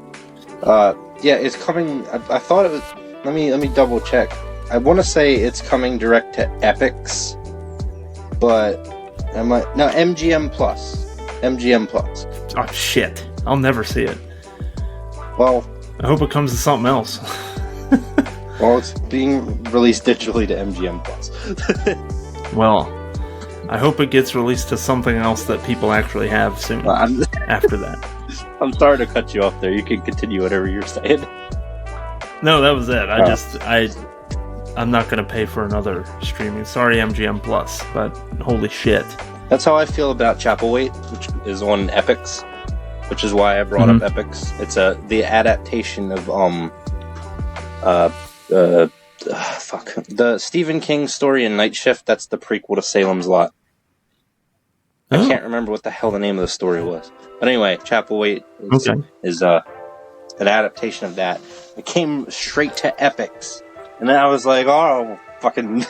Yeah, it's coming. I thought it was. Let me double check. I want to say it's coming direct to Epix, but MGM Plus. MGM Plus. Oh shit! I'll never see it. Well, I hope it comes to something else. Well, it's being released digitally to MGM Plus. Well, I hope it gets released to something else that people actually have soon. After that. I'm sorry to cut you off there. You can continue whatever you're saying. No, that was it. I'm not going to pay for another streaming. Sorry, MGM Plus, but holy shit. That's how I feel about Chapelwaite, which is on Epix, which is why I brought up Epix. It's the adaptation of the Stephen King story in Night Shift. That's the prequel to Salem's Lot. I can't remember what the hell the name of the story was. But anyway, Chapelwaite is an adaptation of that. It came straight to Epix. And then I was like, oh, fucking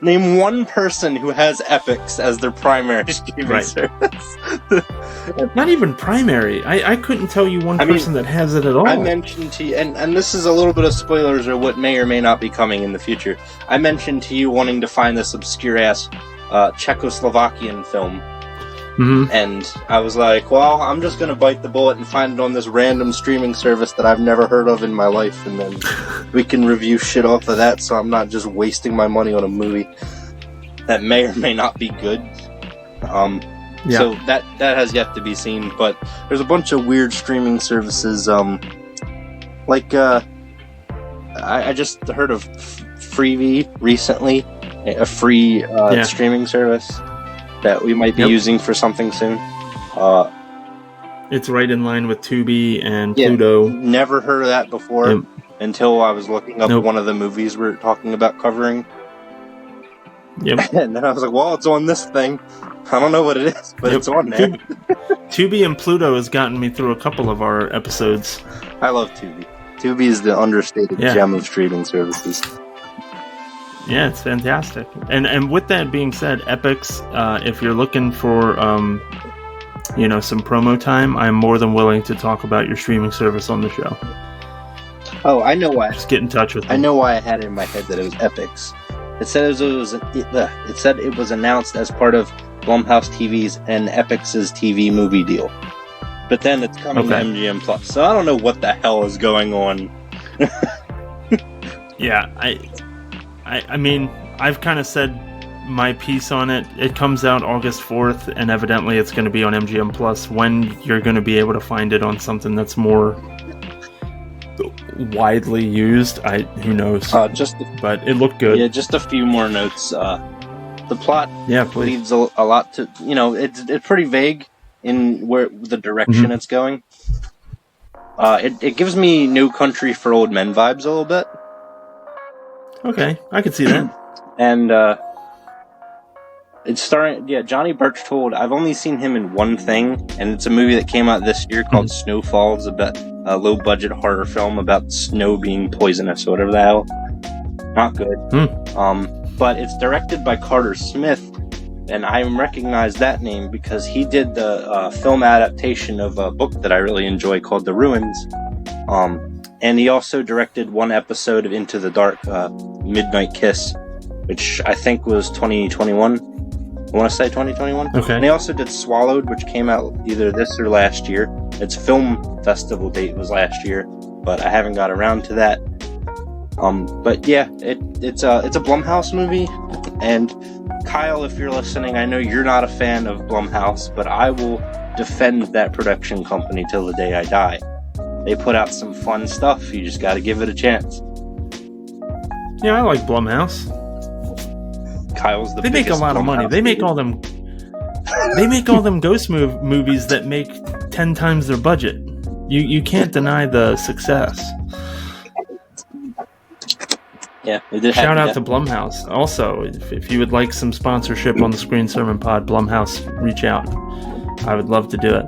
name one person who has Epix as their primary streaming service. Not even primary. I couldn't tell you one person that has it at all. I mentioned to you, and this is a little bit of spoilers or what may or may not be coming in the future. I mentioned to you wanting to find this obscure-ass Czechoslovakian film. Mm-hmm. And I was like, well, I'm just going to bite the bullet and find it on this random streaming service that I've never heard of in my life, and then we can review shit off of that, so I'm not just wasting my money on a movie that may or may not be good. So that has yet to be seen, but there's a bunch of weird streaming services, I just heard of Freevee recently, a free streaming service that we might be using for something soon. It's right in line with Tubi and Pluto. Never heard of that before until I was looking up one of the movies we're talking about covering. Yep. And then I was like, well, it's on this thing. I don't know what it is, but it's on there. Tubi and Pluto has gotten me through a couple of our episodes. I love Tubi. Tubi is the understated gem of streaming services. Yeah, it's fantastic. And with that being said, Epix, if you're looking for some promo time, I'm more than willing to talk about your streaming service on the show. Oh, I know why. Just get in touch with me. I know why I had it in my head that it was Epix. It said it was announced as part of Blumhouse TV's and Epix's TV movie deal. But then it's coming to MGM Plus. So I don't know what the hell is going on. Yeah, I mean, I've kind of said my piece on it. It comes out August 4th, and evidently it's going to be on MGM Plus. When you're going to be able to find it on something that's more widely used, who knows? But it looked good. Yeah, just a few more notes. The plot leaves a lot to, it's pretty vague in where the direction it's going. It gives me New Country for Old Men vibes a little bit. Okay, I could see that. And it's starring, Johnny Birchtold. I've only seen him in one thing, and it's a movie that came out this year called Snowfall. It's about a low-budget horror film about snow being poisonous or whatever the hell. Not good. But it's directed by Carter Smith, and I recognize that name because he did the film adaptation of a book that I really enjoy called The Ruins. And he also directed one episode of Into the Dark, Midnight Kiss, which I think was 2021. I want to say 2021. Okay. And he also did Swallowed, which came out either this or last year. Its film festival date was last year, but I haven't got around to that. But yeah, it's a Blumhouse movie, and Kyle, if you're listening, I know you're not a fan of Blumhouse, but I will defend that production company till the day I die. They put out some fun stuff. You just got to give it a chance. Yeah, I like Blumhouse. Kyle's the They make a lot of money. They make all them. They make all them ghost movies that make 10 times their budget. You can't deny the success. Yeah, they did. Shout out to Blumhouse. Also, if you would like some sponsorship on the Screen Sermon Pod, Blumhouse, reach out. I would love to do it.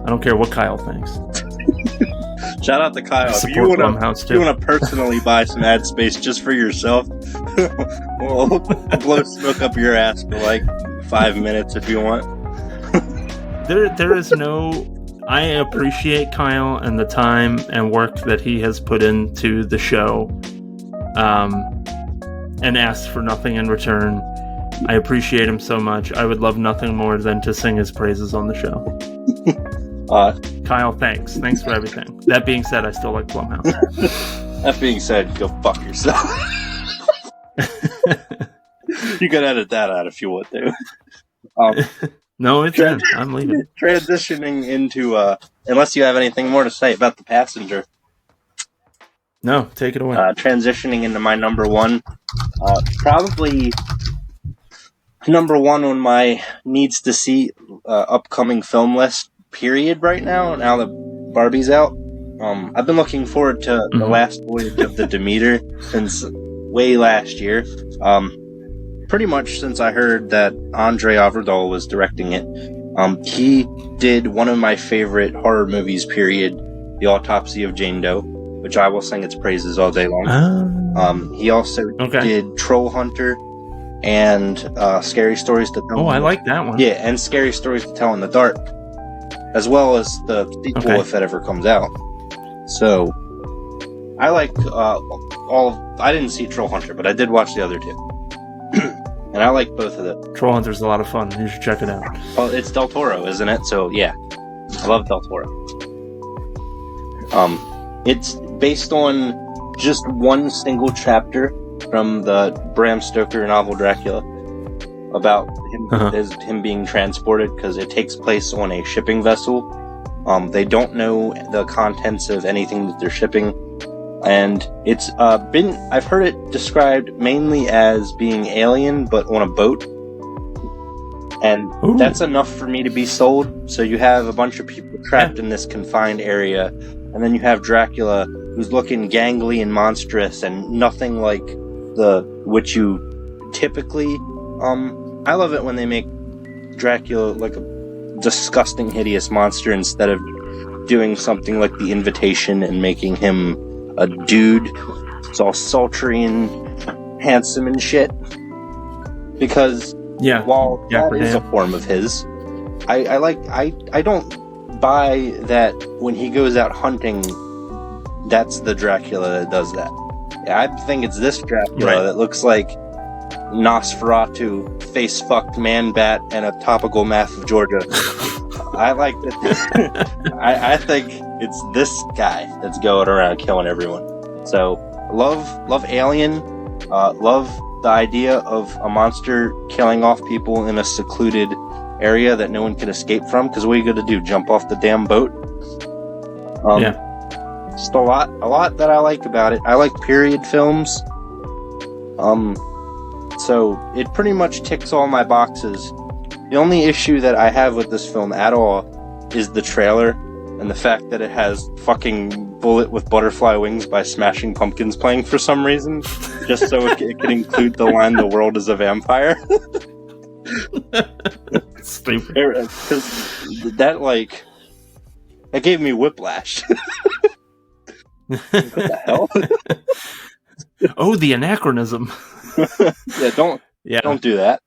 I don't care what Kyle thinks. Shout out to Kyle. If you want to personally buy some ad space just for yourself, we'll blow smoke up your ass for like 5 minutes if you want. There is no... I appreciate Kyle and the time and work that he has put into the show, and asks for nothing in return. I appreciate him so much. I would love nothing more than to sing his praises on the show. Kyle, thanks. Thanks for everything. That being said, I still like Blumhouse. That being said, go fuck yourself. You can edit that out if you want to. No, it's in. I'm leaving. Transitioning into, unless you have anything more to say about The Passenger. No, take it away. Transitioning into my number one. Probably number one on my needs to see upcoming film list, period, right now that Barbie's out. I've been looking forward to The Last Voyage of the Demeter since way last year. Pretty much since I heard that Andre Averdal was directing it. He did one of my favorite horror movies, period, The Autopsy of Jane Doe, which I will sing its praises all day long. He also did Troll Hunter and Scary Stories to Tell. Oh, I like that one. Yeah, and Scary Stories to Tell in the Dark, as well as the sequel if it ever comes out. So, I like I didn't see Troll Hunter, but I did watch the other two. And I like both of them. Troll Hunter's a lot of fun. You should check it out. Well, it's Del Toro, isn't it? So, yeah. I love Del Toro. It's based on just one single chapter from the Bram Stoker novel Dracula about him being transported, because it takes place on a shipping vessel. They don't know the contents of anything that they're shipping. And it's I've heard it described mainly as being Alien, but on a boat. And that's enough for me to be sold. So you have a bunch of people trapped in this confined area, and then you have Dracula, who's looking gangly and monstrous, and nothing like which you typically... I love it when they make Dracula like a disgusting, hideous monster instead of doing something like The Invitation and making him a dude. It's all sultry and handsome and shit. Because while that is a form of his, I don't buy that when he goes out hunting, that's the Dracula that does that. I think it's this Dracula that looks like Nosferatu, face-fucked man-bat, and a topical math of Georgia. I like that. I think it's this guy that's going around killing everyone. So, love Alien. Love the idea of a monster killing off people in a secluded area that no one can escape from. Because what are you going to do? Jump off the damn boat? Just a lot that I like about it. I like period films. So it pretty much ticks all my boxes. The only issue that I have with this film at all is the trailer and the fact that it has fucking Bullet with Butterfly Wings by Smashing Pumpkins playing for some reason, just so it can include the line "The world is a vampire." Stupid. Because that gave me whiplash. What the hell? Oh, the anachronism. Don't do that.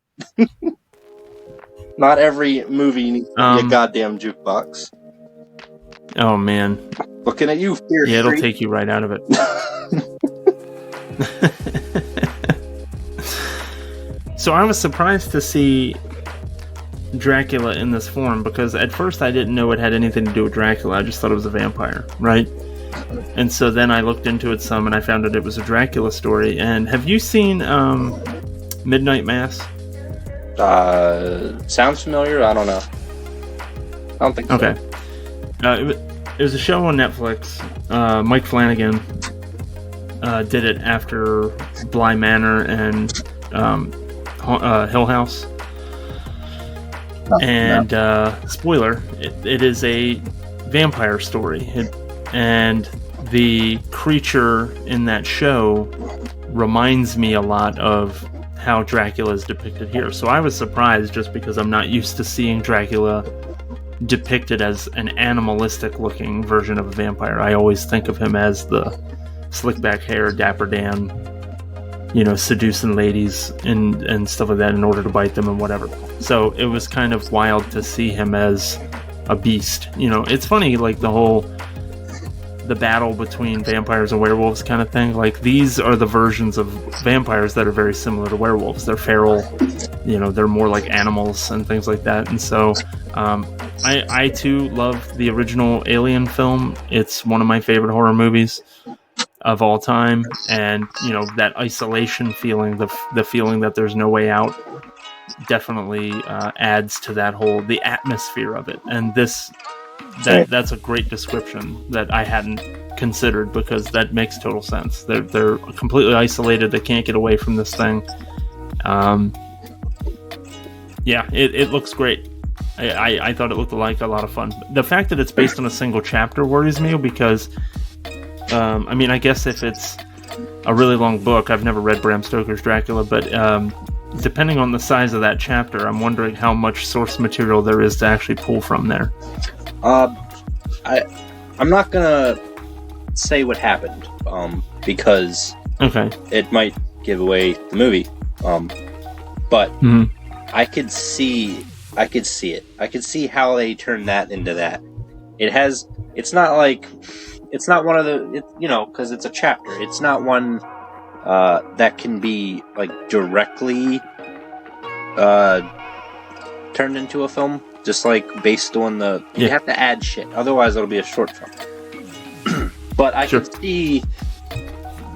Not every movie needs to be a goddamn jukebox. Oh man, looking at you, Fear it'll take you right out of it. So I was surprised to see Dracula in this form, because at first I didn't know it had anything to do with Dracula. I just thought it was a vampire, right? And so then I looked into it some, and I found out it was a Dracula story. And have you seen Midnight Mass? Sounds familiar. I don't know. I don't think so. Okay. It was a show on Netflix. Mike Flanagan did it after Bly Manor and Hill House. And spoiler, it is a vampire story. And the creature in that show reminds me a lot of how Dracula is depicted here. So I was surprised, just because I'm not used to seeing Dracula depicted as an animalistic looking version of a vampire. I always think of him as the slick back hair, Dapper Dan, seducing ladies and stuff like that in order to bite them and whatever. So it was kind of wild to see him as a beast. It's funny, like the battle between vampires and werewolves kind of thing. Like, these are the versions of vampires that are very similar to werewolves. They're feral, they're more like animals and things like that. And so I too love the original Alien film. It's one of my favorite horror movies of all time. And that isolation feeling, the feeling that there's no way out, definitely adds to the atmosphere of it. And that's a great description that I hadn't considered, because that makes total sense. They're completely isolated. They can't get away from this thing. It looks great. I thought it looked like a lot of fun. The fact that it's based on a single chapter worries me, because I guess if it's a really long book, I've never read Bram Stoker's Dracula, but depending on the size of that chapter, I'm wondering how much source material there is to actually pull from there. I'm not gonna say what happened, because it might give away the movie. But I could see it. I could see how they turned that into that. It's not one of the, because it's a chapter. It's not one that can be like directly turned into a film. Just like based on you have to add shit, otherwise it'll be a short film. But I can see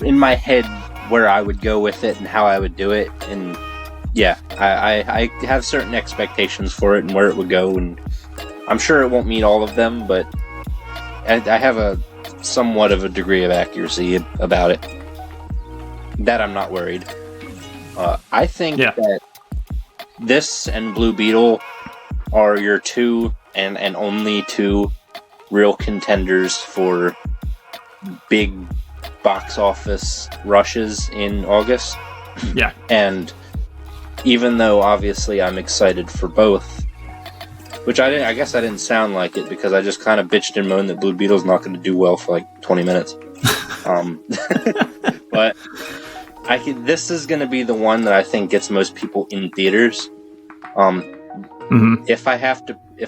in my head where I would go with it and how I would do it, and I have certain expectations for it and where it would go, and I'm sure it won't meet all of them, but I have a somewhat of a degree of accuracy about it that I'm not worried. I think that this and Blue Beetle are your two and only two real contenders for big box office rushes in August. Yeah. And even though obviously I'm excited for both, which I guess I didn't sound like it, because I just kind of bitched and moaned that Blue Beetle's not going to do well for like 20 minutes. But this is going to be the one that I think gets most people in theaters. If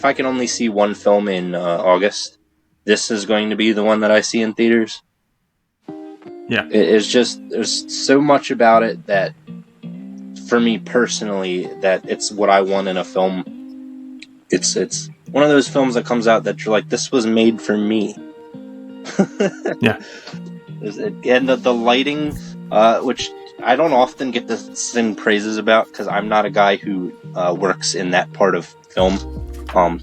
I can only see one film in August, this is going to be the one that I see in theaters. Yeah. It's just, there's so much about it that, for me personally, that it's what I want in a film. It's one of those films that comes out that you're like, this was made for me. Yeah. And the lighting, which I don't often get to sing praises about, because I'm not a guy who works in that part of film.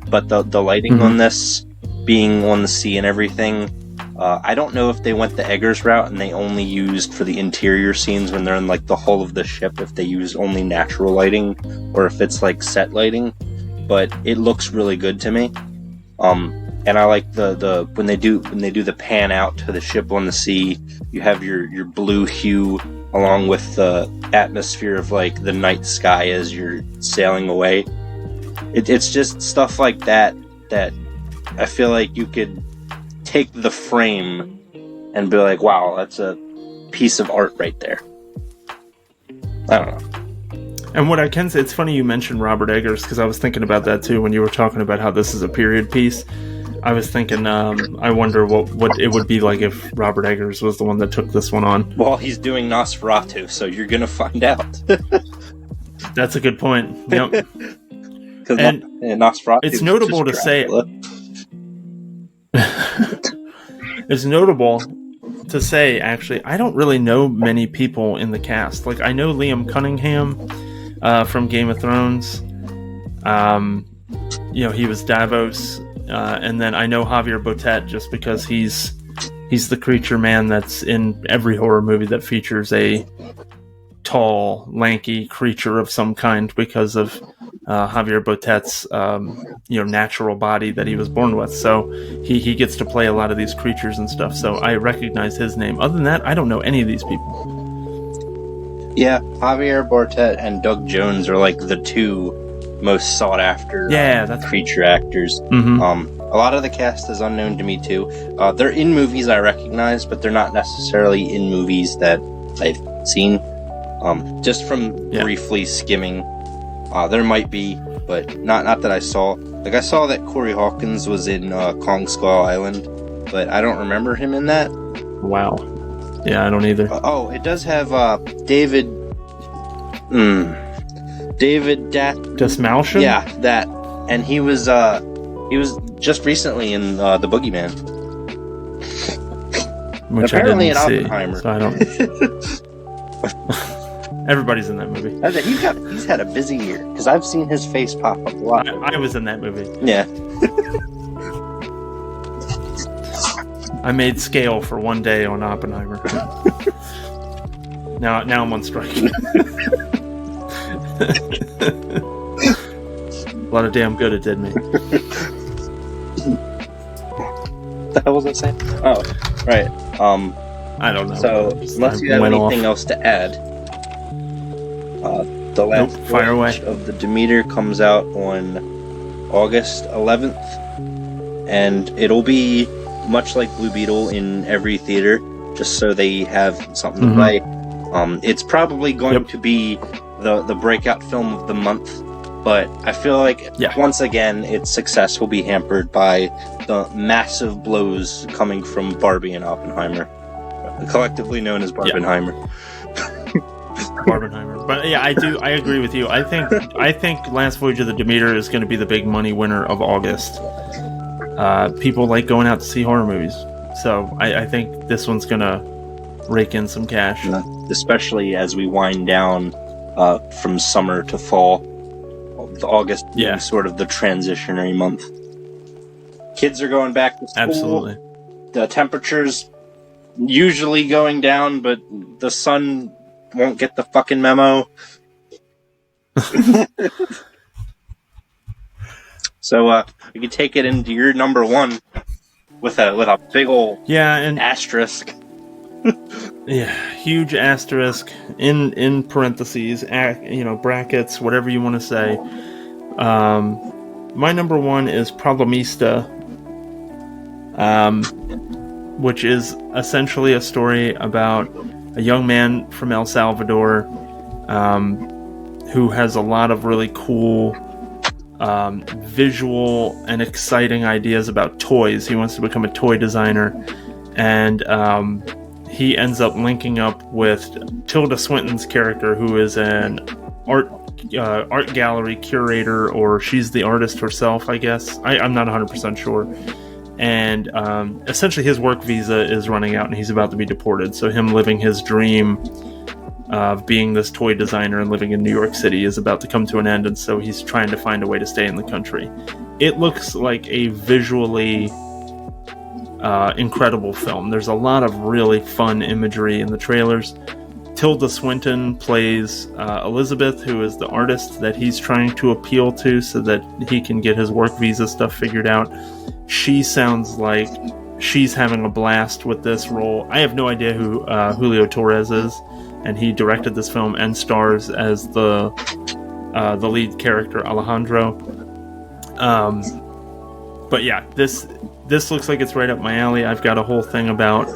But the lighting on this, being on the sea and everything, I don't know if they went the Eggers route and they only used for the interior scenes when they're in like the hull of the ship, if they use only natural lighting or if it's like set lighting. But it looks really good to me. And I like the when they do the pan out to the ship on the sea, you have your blue hue along with the atmosphere of like the night sky as you're sailing away. It's just stuff like that I feel like you could take the frame and be like, wow, that's a piece of art right there. I don't know. And what I can say, it's funny you mentioned Robert Eggers, because I was thinking about that too when you were talking about how this is a period piece. I was thinking, I wonder what it would be like if Robert Eggers was the one that took this one on. Well, he's doing Nosferatu, so you're going to find out. That's a good point. Yep. And Nosferatu, it's notable to say... It's notable to say, actually, I don't really know many people in the cast. Like, I know Liam Cunningham from Game of Thrones. He was Davos. And then I know Javier Botet just because he's the creature man that's in every horror movie that features a tall, lanky creature of some kind because of Javier Botet's natural body that he was born with. So he gets to play a lot of these creatures and stuff. So I recognize his name. Other than that, I don't know any of these people. Yeah, Javier Botet and Doug Jones are like the two most sought after creature actors. Mm-hmm. A lot of the cast is unknown to me too. They're in movies I recognize, but they're not necessarily in movies that I've seen. Just from briefly skimming, there might be, but not that I saw. Like, I saw that Corey Hawkins was in Kong Skull Island, but I don't remember him in that. Wow. Yeah, I don't either. It does have David Desmalchian? Yeah, that. And he was just recently in The Boogeyman. Which apparently I didn't in Oppenheimer. See, so I don't... Everybody's in that movie. He's had a busy year, because I've seen his face pop up a lot. I was in that movie. Yeah. I made scale for one day on Oppenheimer. now I'm on strike. A lot of damn good it did me. What the hell was I saying? Oh, right. I don't know. So, unless you have anything else to add, the last fire away. of the Demeter comes out on August 11th, and it'll be much like Blue Beetle in every theater, just so they have something to play. It's probably going to be the breakout film of the month, but I feel like once again its success will be hampered by the massive blows coming from Barbie and Oppenheimer, collectively known as Barbenheimer. Barbenheimer. But yeah, I agree with you. I think Last Voyage of the Demeter is going to be the big money winner of August. People like going out to see horror movies, so I think this one's going to rake in some cash. Especially as we wind down from summer to fall. August being sort of the transitionary month. Kids are going back to school. Absolutely. The temperature's usually going down, but the sun won't get the fucking memo. So you can take it into your number one with a big old asterisk. Huge asterisk in parentheses, brackets, whatever you want to say. My number one is Problemista, which is essentially a story about a young man from El Salvador who has a lot of really cool visual and exciting ideas about toys. He wants to become a toy designer, and he ends up linking up with Tilda Swinton's character, who is an art gallery curator, or she's the artist herself, I guess. I'm not 100% sure. And essentially his work visa is running out and he's about to be deported. So him living his dream of being this toy designer and living in New York City is about to come to an end, and so he's trying to find a way to stay in the country. It looks like a visually incredible film. There's a lot of really fun imagery in the trailers. Tilda Swinton plays Elizabeth, who is the artist that he's trying to appeal to so that he can get his work visa stuff figured out. She sounds like she's having a blast with this role. I have no idea who Julio Torres is, and he directed this film and stars as the lead character, Alejandro. But yeah, this looks like it's right up my alley. I've got a whole thing about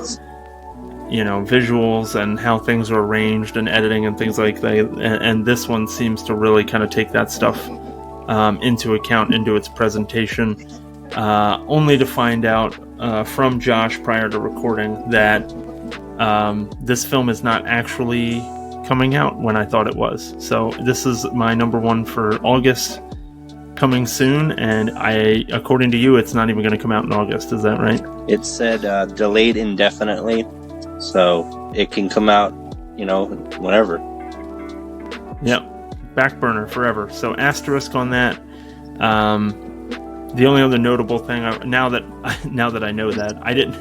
visuals and how things are arranged and editing and things like that, and this one seems to really kind of take that stuff into account into its presentation, only to find out from Josh prior to recording that this film is not actually coming out when I thought it was. So this is my number one for August, coming soon, and according to you, it's not even going to come out in August. Is that right? It said delayed indefinitely, so it can come out, whenever. Yep. Back burner forever. So asterisk on that. The only other notable thing, now that I know that, I didn't,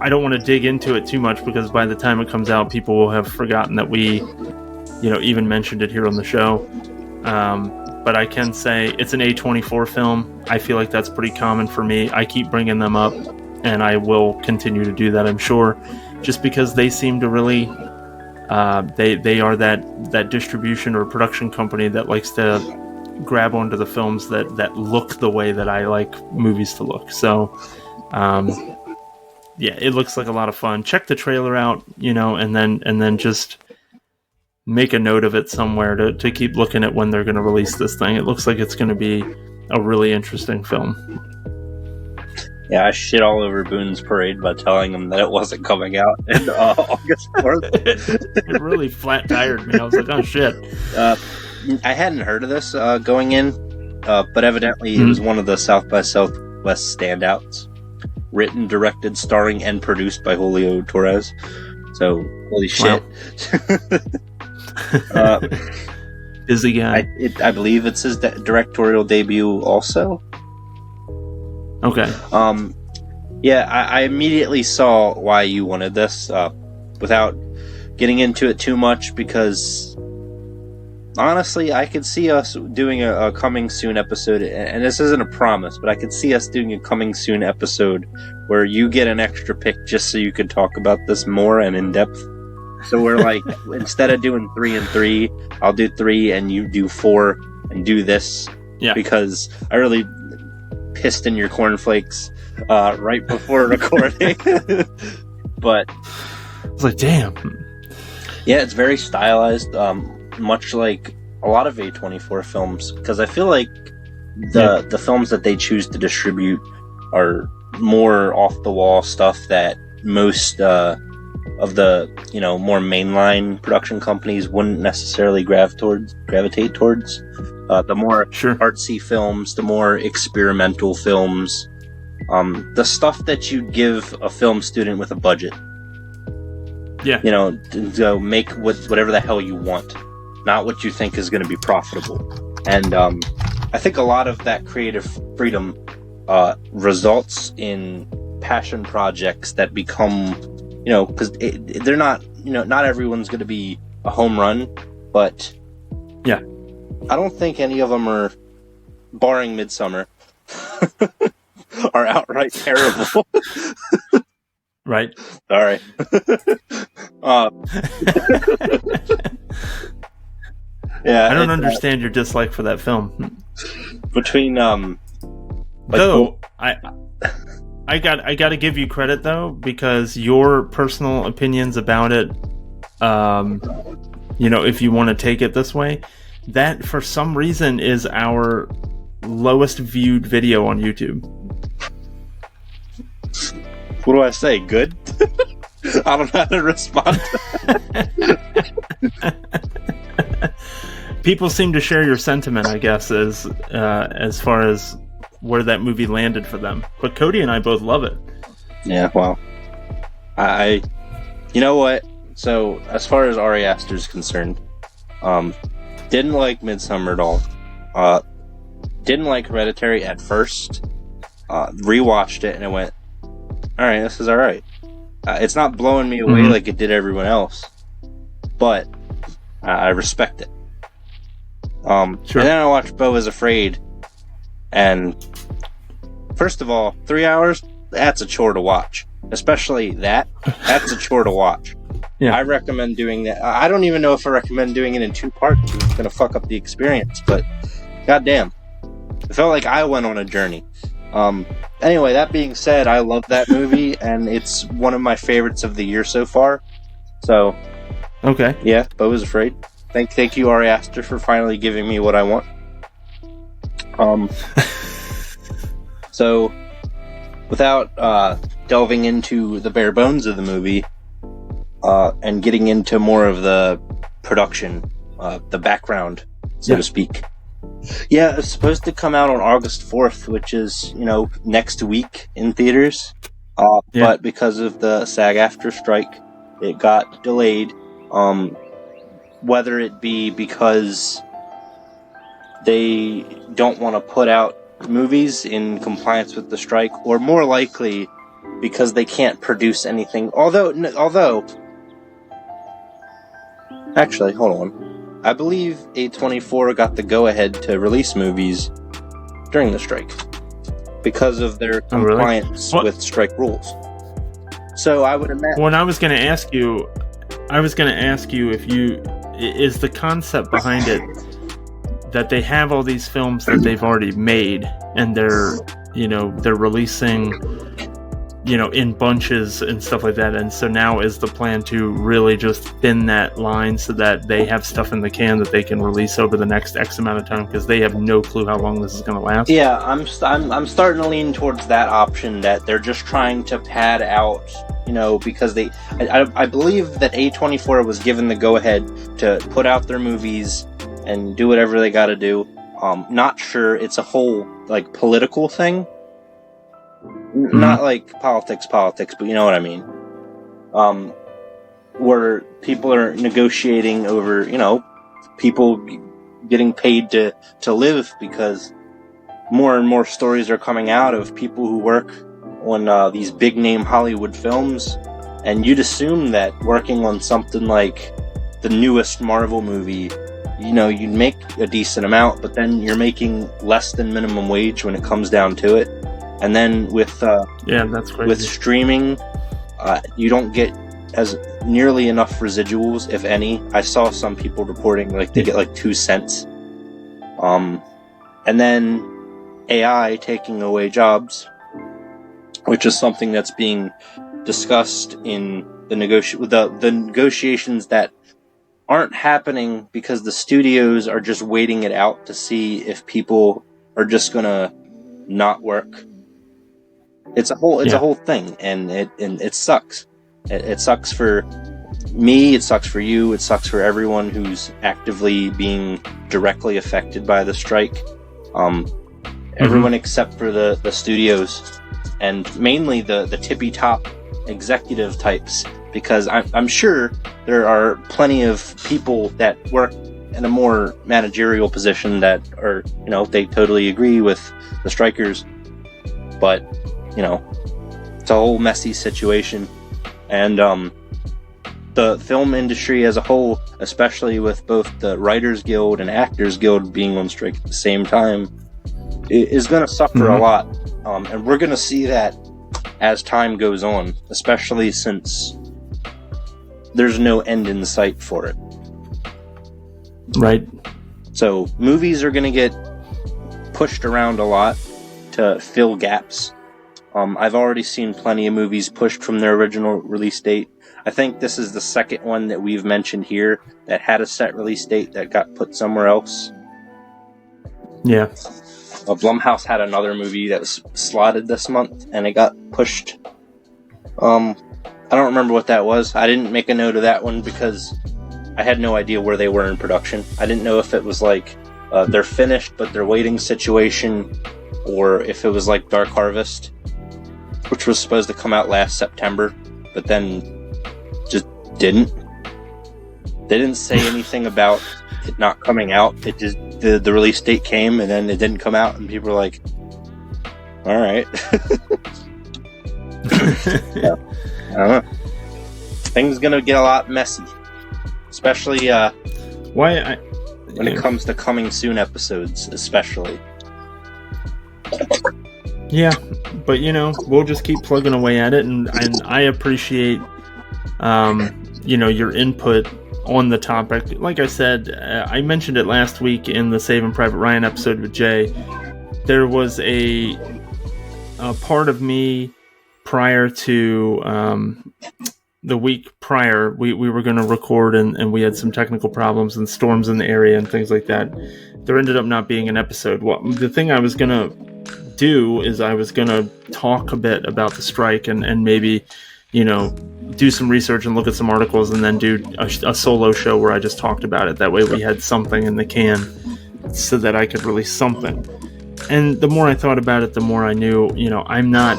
I don't want to dig into it too much because by the time it comes out, people will have forgotten that we, even mentioned it here on the show. But I can say it's an A24 film. I feel like that's pretty common for me. I keep bringing them up, and I will continue to do that, I'm sure, just because they seem to really, they are that distribution or production company that likes to grab onto the films that look the way that I like movies to look. So, yeah, it looks like a lot of fun. Check the trailer out, and then just make a note of it somewhere to keep looking at when they're going to release this thing. It looks like it's going to be a really interesting film. Yeah, I shit all over Boone's Parade by telling him that it wasn't coming out in August 4th. It really flat-tired me. I was like, oh, shit. I hadn't heard of this going in, but evidently it was one of the South by Southwest standouts. Written, directed, starring, and produced by Julio Torres. So, holy shit. Wow. Busy guy. I believe it's his directorial debut also. Okay. Yeah, I immediately saw why you wanted this, without getting into it too much, because honestly, I could see us doing a coming soon episode, and this isn't a promise, but I could see us doing a coming soon episode where you get an extra pick just so you could talk about this more and in depth. So we're like, instead of doing 3 and 3, I'll do 3 and you do 4 and do this. Yeah. Because I really pissed in your cornflakes right before recording. But it's like, damn. Yeah, it's very stylized, much like a lot of A24 films, because I feel like the films that they choose to distribute are more off the wall stuff that most of the more mainline production companies wouldn't necessarily gravitate towards. The more artsy films, the more experimental films, the stuff that you'd give a film student with a budget. Yeah, to make whatever the hell you want, not what you think is going to be profitable. And I think a lot of that creative freedom results in passion projects that become, because they're not, not everyone's going to be a home run, but yeah, I don't think any of them are, barring Midsummer, are outright terrible. Right. Sorry. Yeah, I don't understand your dislike for that film. Between though I got to give you credit though, because your personal opinions about it, if you want to take it this way, that for some reason is our lowest viewed video on YouTube. What do I say? Good? I don't know how to respond. People seem to share your sentiment, I guess, as far as where that movie landed for them. But Cody and I both love it. Yeah, well, you know what? So, as far as Ari Aster is concerned, didn't like Midsummer at all. Didn't like Hereditary at first. Rewatched it and it went, alright, this is alright. It's not blowing me away like it did everyone else, but I respect it. Sure. And then I watched Beau is Afraid, and first of all, 3 hours, that's a chore to watch. Especially that's a chore to watch. Yeah. I recommend doing that. I don't even know if I recommend doing it in 2 parts. It's going to fuck up the experience, but goddamn. It felt like I went on a journey. Anyway, that being said, I love that movie, and it's one of my favorites of the year so far. So, okay. Yeah, Beau is Afraid. Thank you, Ari Aster, for finally giving me what I want. So, without delving into the bare bones of the movie, and getting into more of the production, the background, so to speak, Yeah, it's supposed to come out on August 4th, which is, next week in theaters. Yeah. But because of the SAG AFTRA strike, it got delayed. Whether it be because they don't want to put out movies in compliance with the strike, or more likely because they can't produce anything. Although, actually, hold on. I believe A24 got the go-ahead to release movies during the strike because of their compliance with strike rules. So I would imagine. Well, I was going to ask you if is the concept behind it that they have all these films that they've already made and they're releasing, in bunches and stuff like that. And so now is the plan to really just thin that line so that they have stuff in the can that they can release over the next X amount of time because they have no clue how long this is going to last? Yeah, I'm starting to lean towards that option, that they're just trying to pad out, because I believe that A24 was given the go-ahead to put out their movies and do whatever they got to do. Not sure it's a whole political thing. Not like politics, but you know what I mean. Where people are negotiating over, people getting paid to live, because more and more stories are coming out of people who work on these big name Hollywood films, and you'd assume that working on something like the newest Marvel movie, you'd make a decent amount, but then you're making less than minimum wage when it comes down to it. And then with that's crazy. With streaming, you don't get as nearly enough residuals, if any. I saw some people reporting they get 2 cents. And then AI taking away jobs, which is something that's being discussed in the negotiations that aren't happening because the studios are just waiting it out to see if people are just gonna not work. It's a whole thing, and it sucks. It sucks for me. It sucks for you. It sucks for everyone who's actively being directly affected by the strike. Everyone except for the studios, and mainly the tippy top executive types, because I'm sure there are plenty of people that work in a more managerial position that are, they totally agree with the strikers, but it's a whole messy situation. And the film industry as a whole, especially with both the Writers Guild and Actors Guild being on strike at the same time, is going to suffer a lot. And we're going to see that as time goes on, especially since there's no end in sight for it. Right. So movies are going to get pushed around a lot to fill gaps. I've already seen plenty of movies pushed from their original release date. I think this is the second one that we've mentioned here that had a set release date that got put somewhere else. Yeah. Blumhouse had another movie that was slotted this month, and it got pushed. I don't remember what that was. I didn't make a note of that one because I had no idea where they were in production. I didn't know if it was they're finished but they're waiting situation, or if it was like Dark Harvest, which was supposed to come out last September, but then just didn't. They didn't say anything about it not coming out. It just, the release date came and then it didn't come out, and people were like, alright. Yeah. I don't know. Things gonna get a lot messy. Especially when it comes to coming soon episodes, especially. Yeah, but we'll just keep plugging away at it, and I appreciate your input on the topic. Like I said, I mentioned it last week in the Saving Private Ryan episode with Jay. There was a part of me prior to the week prior, we were going to record, and we had some technical problems and storms in the area and things like that. There ended up not being an episode. Well, the thing I was going to do is I was going to talk a bit about the strike and maybe, do some research and look at some articles and then do a solo show where I just talked about it. That way we had something in the can so that I could release something. And the more I thought about it, the more I knew, I'm not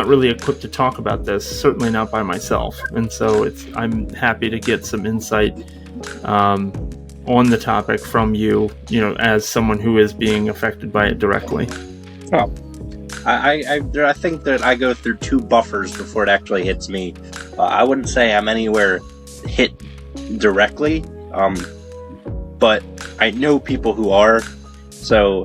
really equipped to talk about this, certainly not by myself. And so I'm happy to get some insight on the topic from you, as someone who is being affected by it directly. Oh, I think that I go through 2 buffers before it actually hits me. I wouldn't say I'm anywhere hit directly, but I know people who are. So,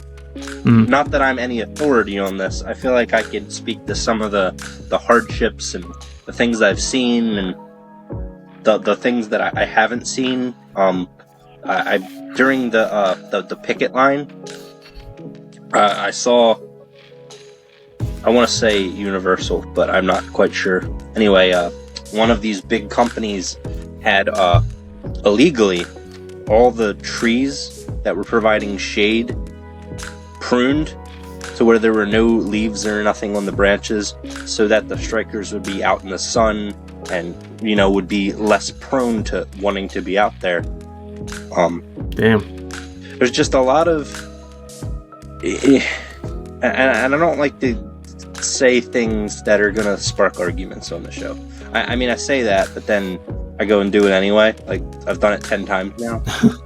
not that I'm any authority on this. I feel like I could speak to some of the hardships and the things I've seen and the things that I haven't seen. I during the picket line, I saw. I want to say Universal, but I'm not quite sure. Anyway, one of these big companies had illegally all the trees that were providing shade pruned to where there were no leaves or nothing on the branches, so that the strikers would be out in the sun and would be less prone to wanting to be out there. Damn. There's just a lot of, and I don't like to say things that are gonna spark arguments on the show. I mean, I say that, but then I go and do it anyway. Like, I've done it 10 times now.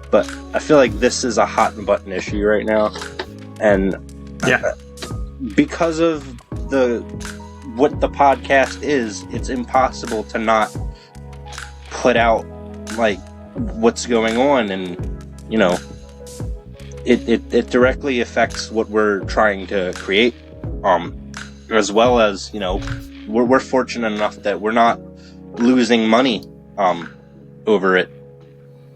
But I feel like this is a hot button issue right now, and because of what the podcast is, it's impossible to not put out like what's going on, and it directly affects what we're trying to create. As well as, we're fortunate enough that we're not losing money over it,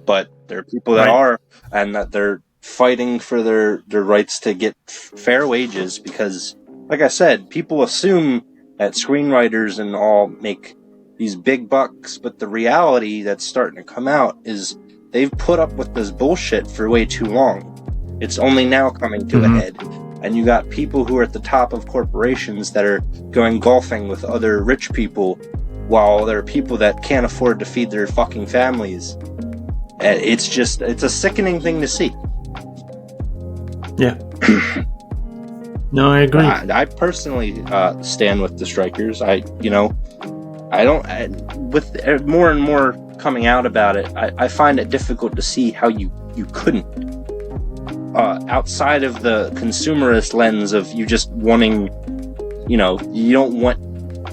but there are people that are, and that they're fighting for their rights to get fair wages, because, like I said, people assume that screenwriters and all make these big bucks, but the reality that's starting to come out is they've put up with this bullshit for way too long. It's only now coming to a head. And you got people who are at the top of corporations that are going golfing with other rich people, while there are people that can't afford to feed their fucking families. It's a sickening thing to see. Yeah. No, I agree. I personally stand with the strikers. With more and more coming out about it, I find it difficult to see how you couldn't. Outside of the consumerist lens of you just wanting, you don't want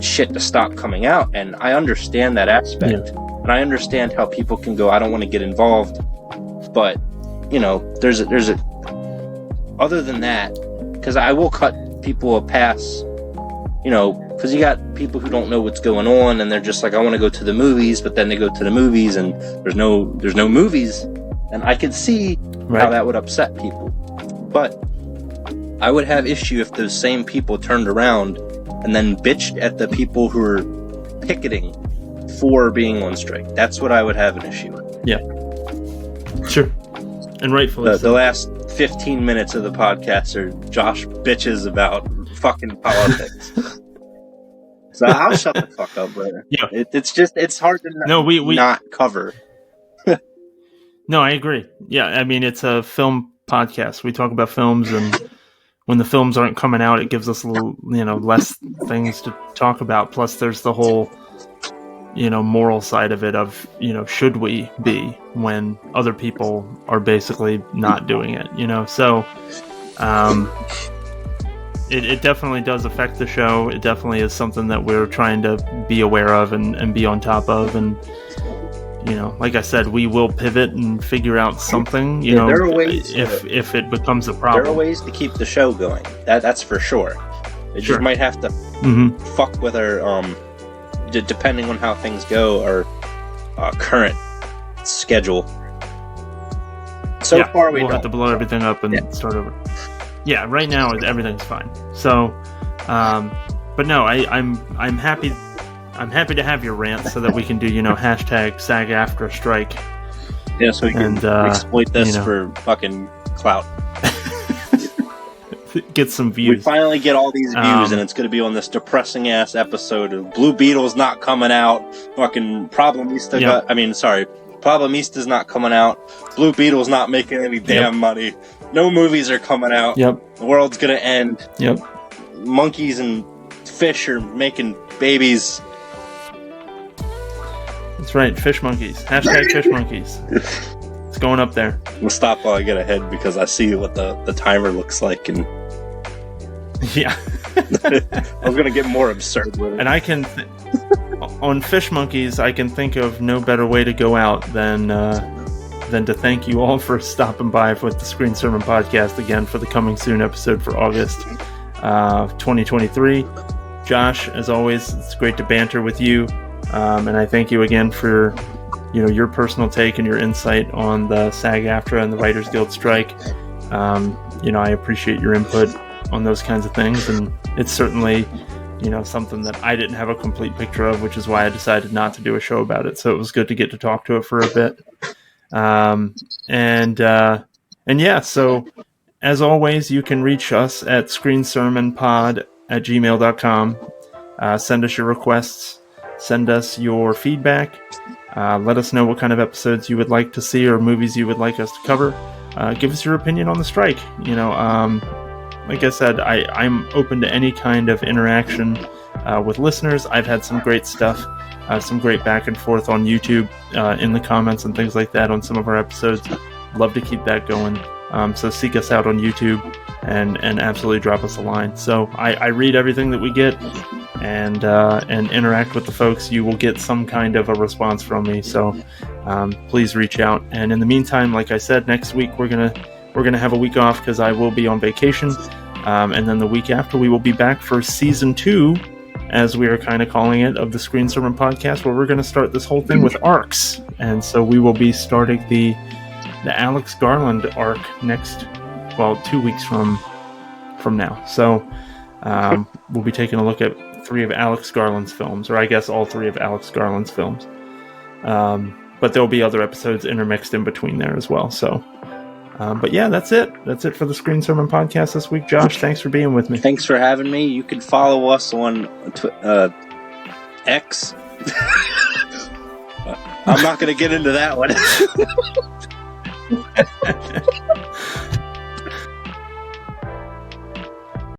shit to stop coming out, and I understand that aspect, and I understand how people can go, I don't want to get involved, but there's a other than that, because I will cut people a pass, because you got people who don't know what's going on, and they're just like, I want to go to the movies, but then they go to the movies and there's no movies, and I could see how that would upset people. But I would have issue if those same people turned around and then bitched at the people who are picketing for being on strike. That's what I would have an issue with. Yeah. Sure. And rightfully so. The last 15 minutes of the podcast are Josh bitches about fucking politics. So I'll shut the fuck up later. Yeah. It's hard to not cover. No, I agree. Yeah, I mean, it's a film podcast. We talk about films, and when the films aren't coming out, it gives us a little, less things to talk about. Plus, there's the whole, moral side of it of, should we be when other people are basically not doing it, So, it definitely does affect the show. It definitely is something that we're trying to be aware of and be on top of, and like I said, we will pivot and figure out something, there are ways if it becomes a problem. There are ways to keep the show going. That's for sure. It just might have to fuck with our, depending on how things go, our current schedule. So far we'll have to blow everything up and start over. Yeah, right now everything's fine. So, but no, I'm happy. I'm happy to have your rant so that we can do, hashtag SAG AFTA strike. Yeah, so we can exploit this for fucking clout. Get some views. We finally get all these views, and it's going to be on this depressing ass episode of Blue Beetle's not coming out. Fucking Problemista's not coming out. Blue Beetle's not making any damn money. No movies are coming out. Yep. The world's gonna end. Yep. Monkeys and fish are making babies. That's right. Fish monkeys. Hashtag fish monkeys. It's going up there. I'm gonna stop while I get ahead because I see what the timer looks like, and yeah. I was gonna get more absurd with it. And I can, on fish monkeys, I can think of no better way to go out than to thank you all for stopping by with the Screen Sermon Podcast again for the coming soon episode for August 2023. Josh, as always, it's great to banter with you, and I thank you again for your personal take and your insight on the SAG AFTA and the Writers Guild strike. I appreciate your input on those kinds of things, and it's certainly something that I didn't have a complete picture of, which is why I decided not to do a show about it. So it was good to get to talk to it for a bit. So as always, you can reach us at screensermonpod@gmail.com. Send us your requests, send us your feedback, let us know what kind of episodes you would like to see or movies you would like us to cover. Give us your opinion on the strike. Like I said, I'm open to any kind of interaction with listeners. I've had some great stuff, some great back and forth on YouTube in the comments and things like that on some of our episodes. Love to keep that going. So seek us out on YouTube and absolutely drop us a line. So I read everything that we get and interact with the folks. You will get some kind of a response from me. So please reach out. And in the meantime, like I said, next week we're gonna have a week off because I will be on vacation. And then the week after, we will be back for season 2, as we are kind of calling it, of the Screen Sermon Podcast, where we're going to start this whole thing with arcs. And so we will be starting the Alex Garland arc 2 weeks from now. So we'll be taking a look at 3 of Alex Garland's films, or I guess all 3 of Alex Garland's films. But there'll be other episodes intermixed in between there as well. So. But yeah, that's it. That's it for the Screen Sermon Podcast this week. Josh, thanks for being with me. Thanks for having me. You can follow us on X. I'm not going to get into that one.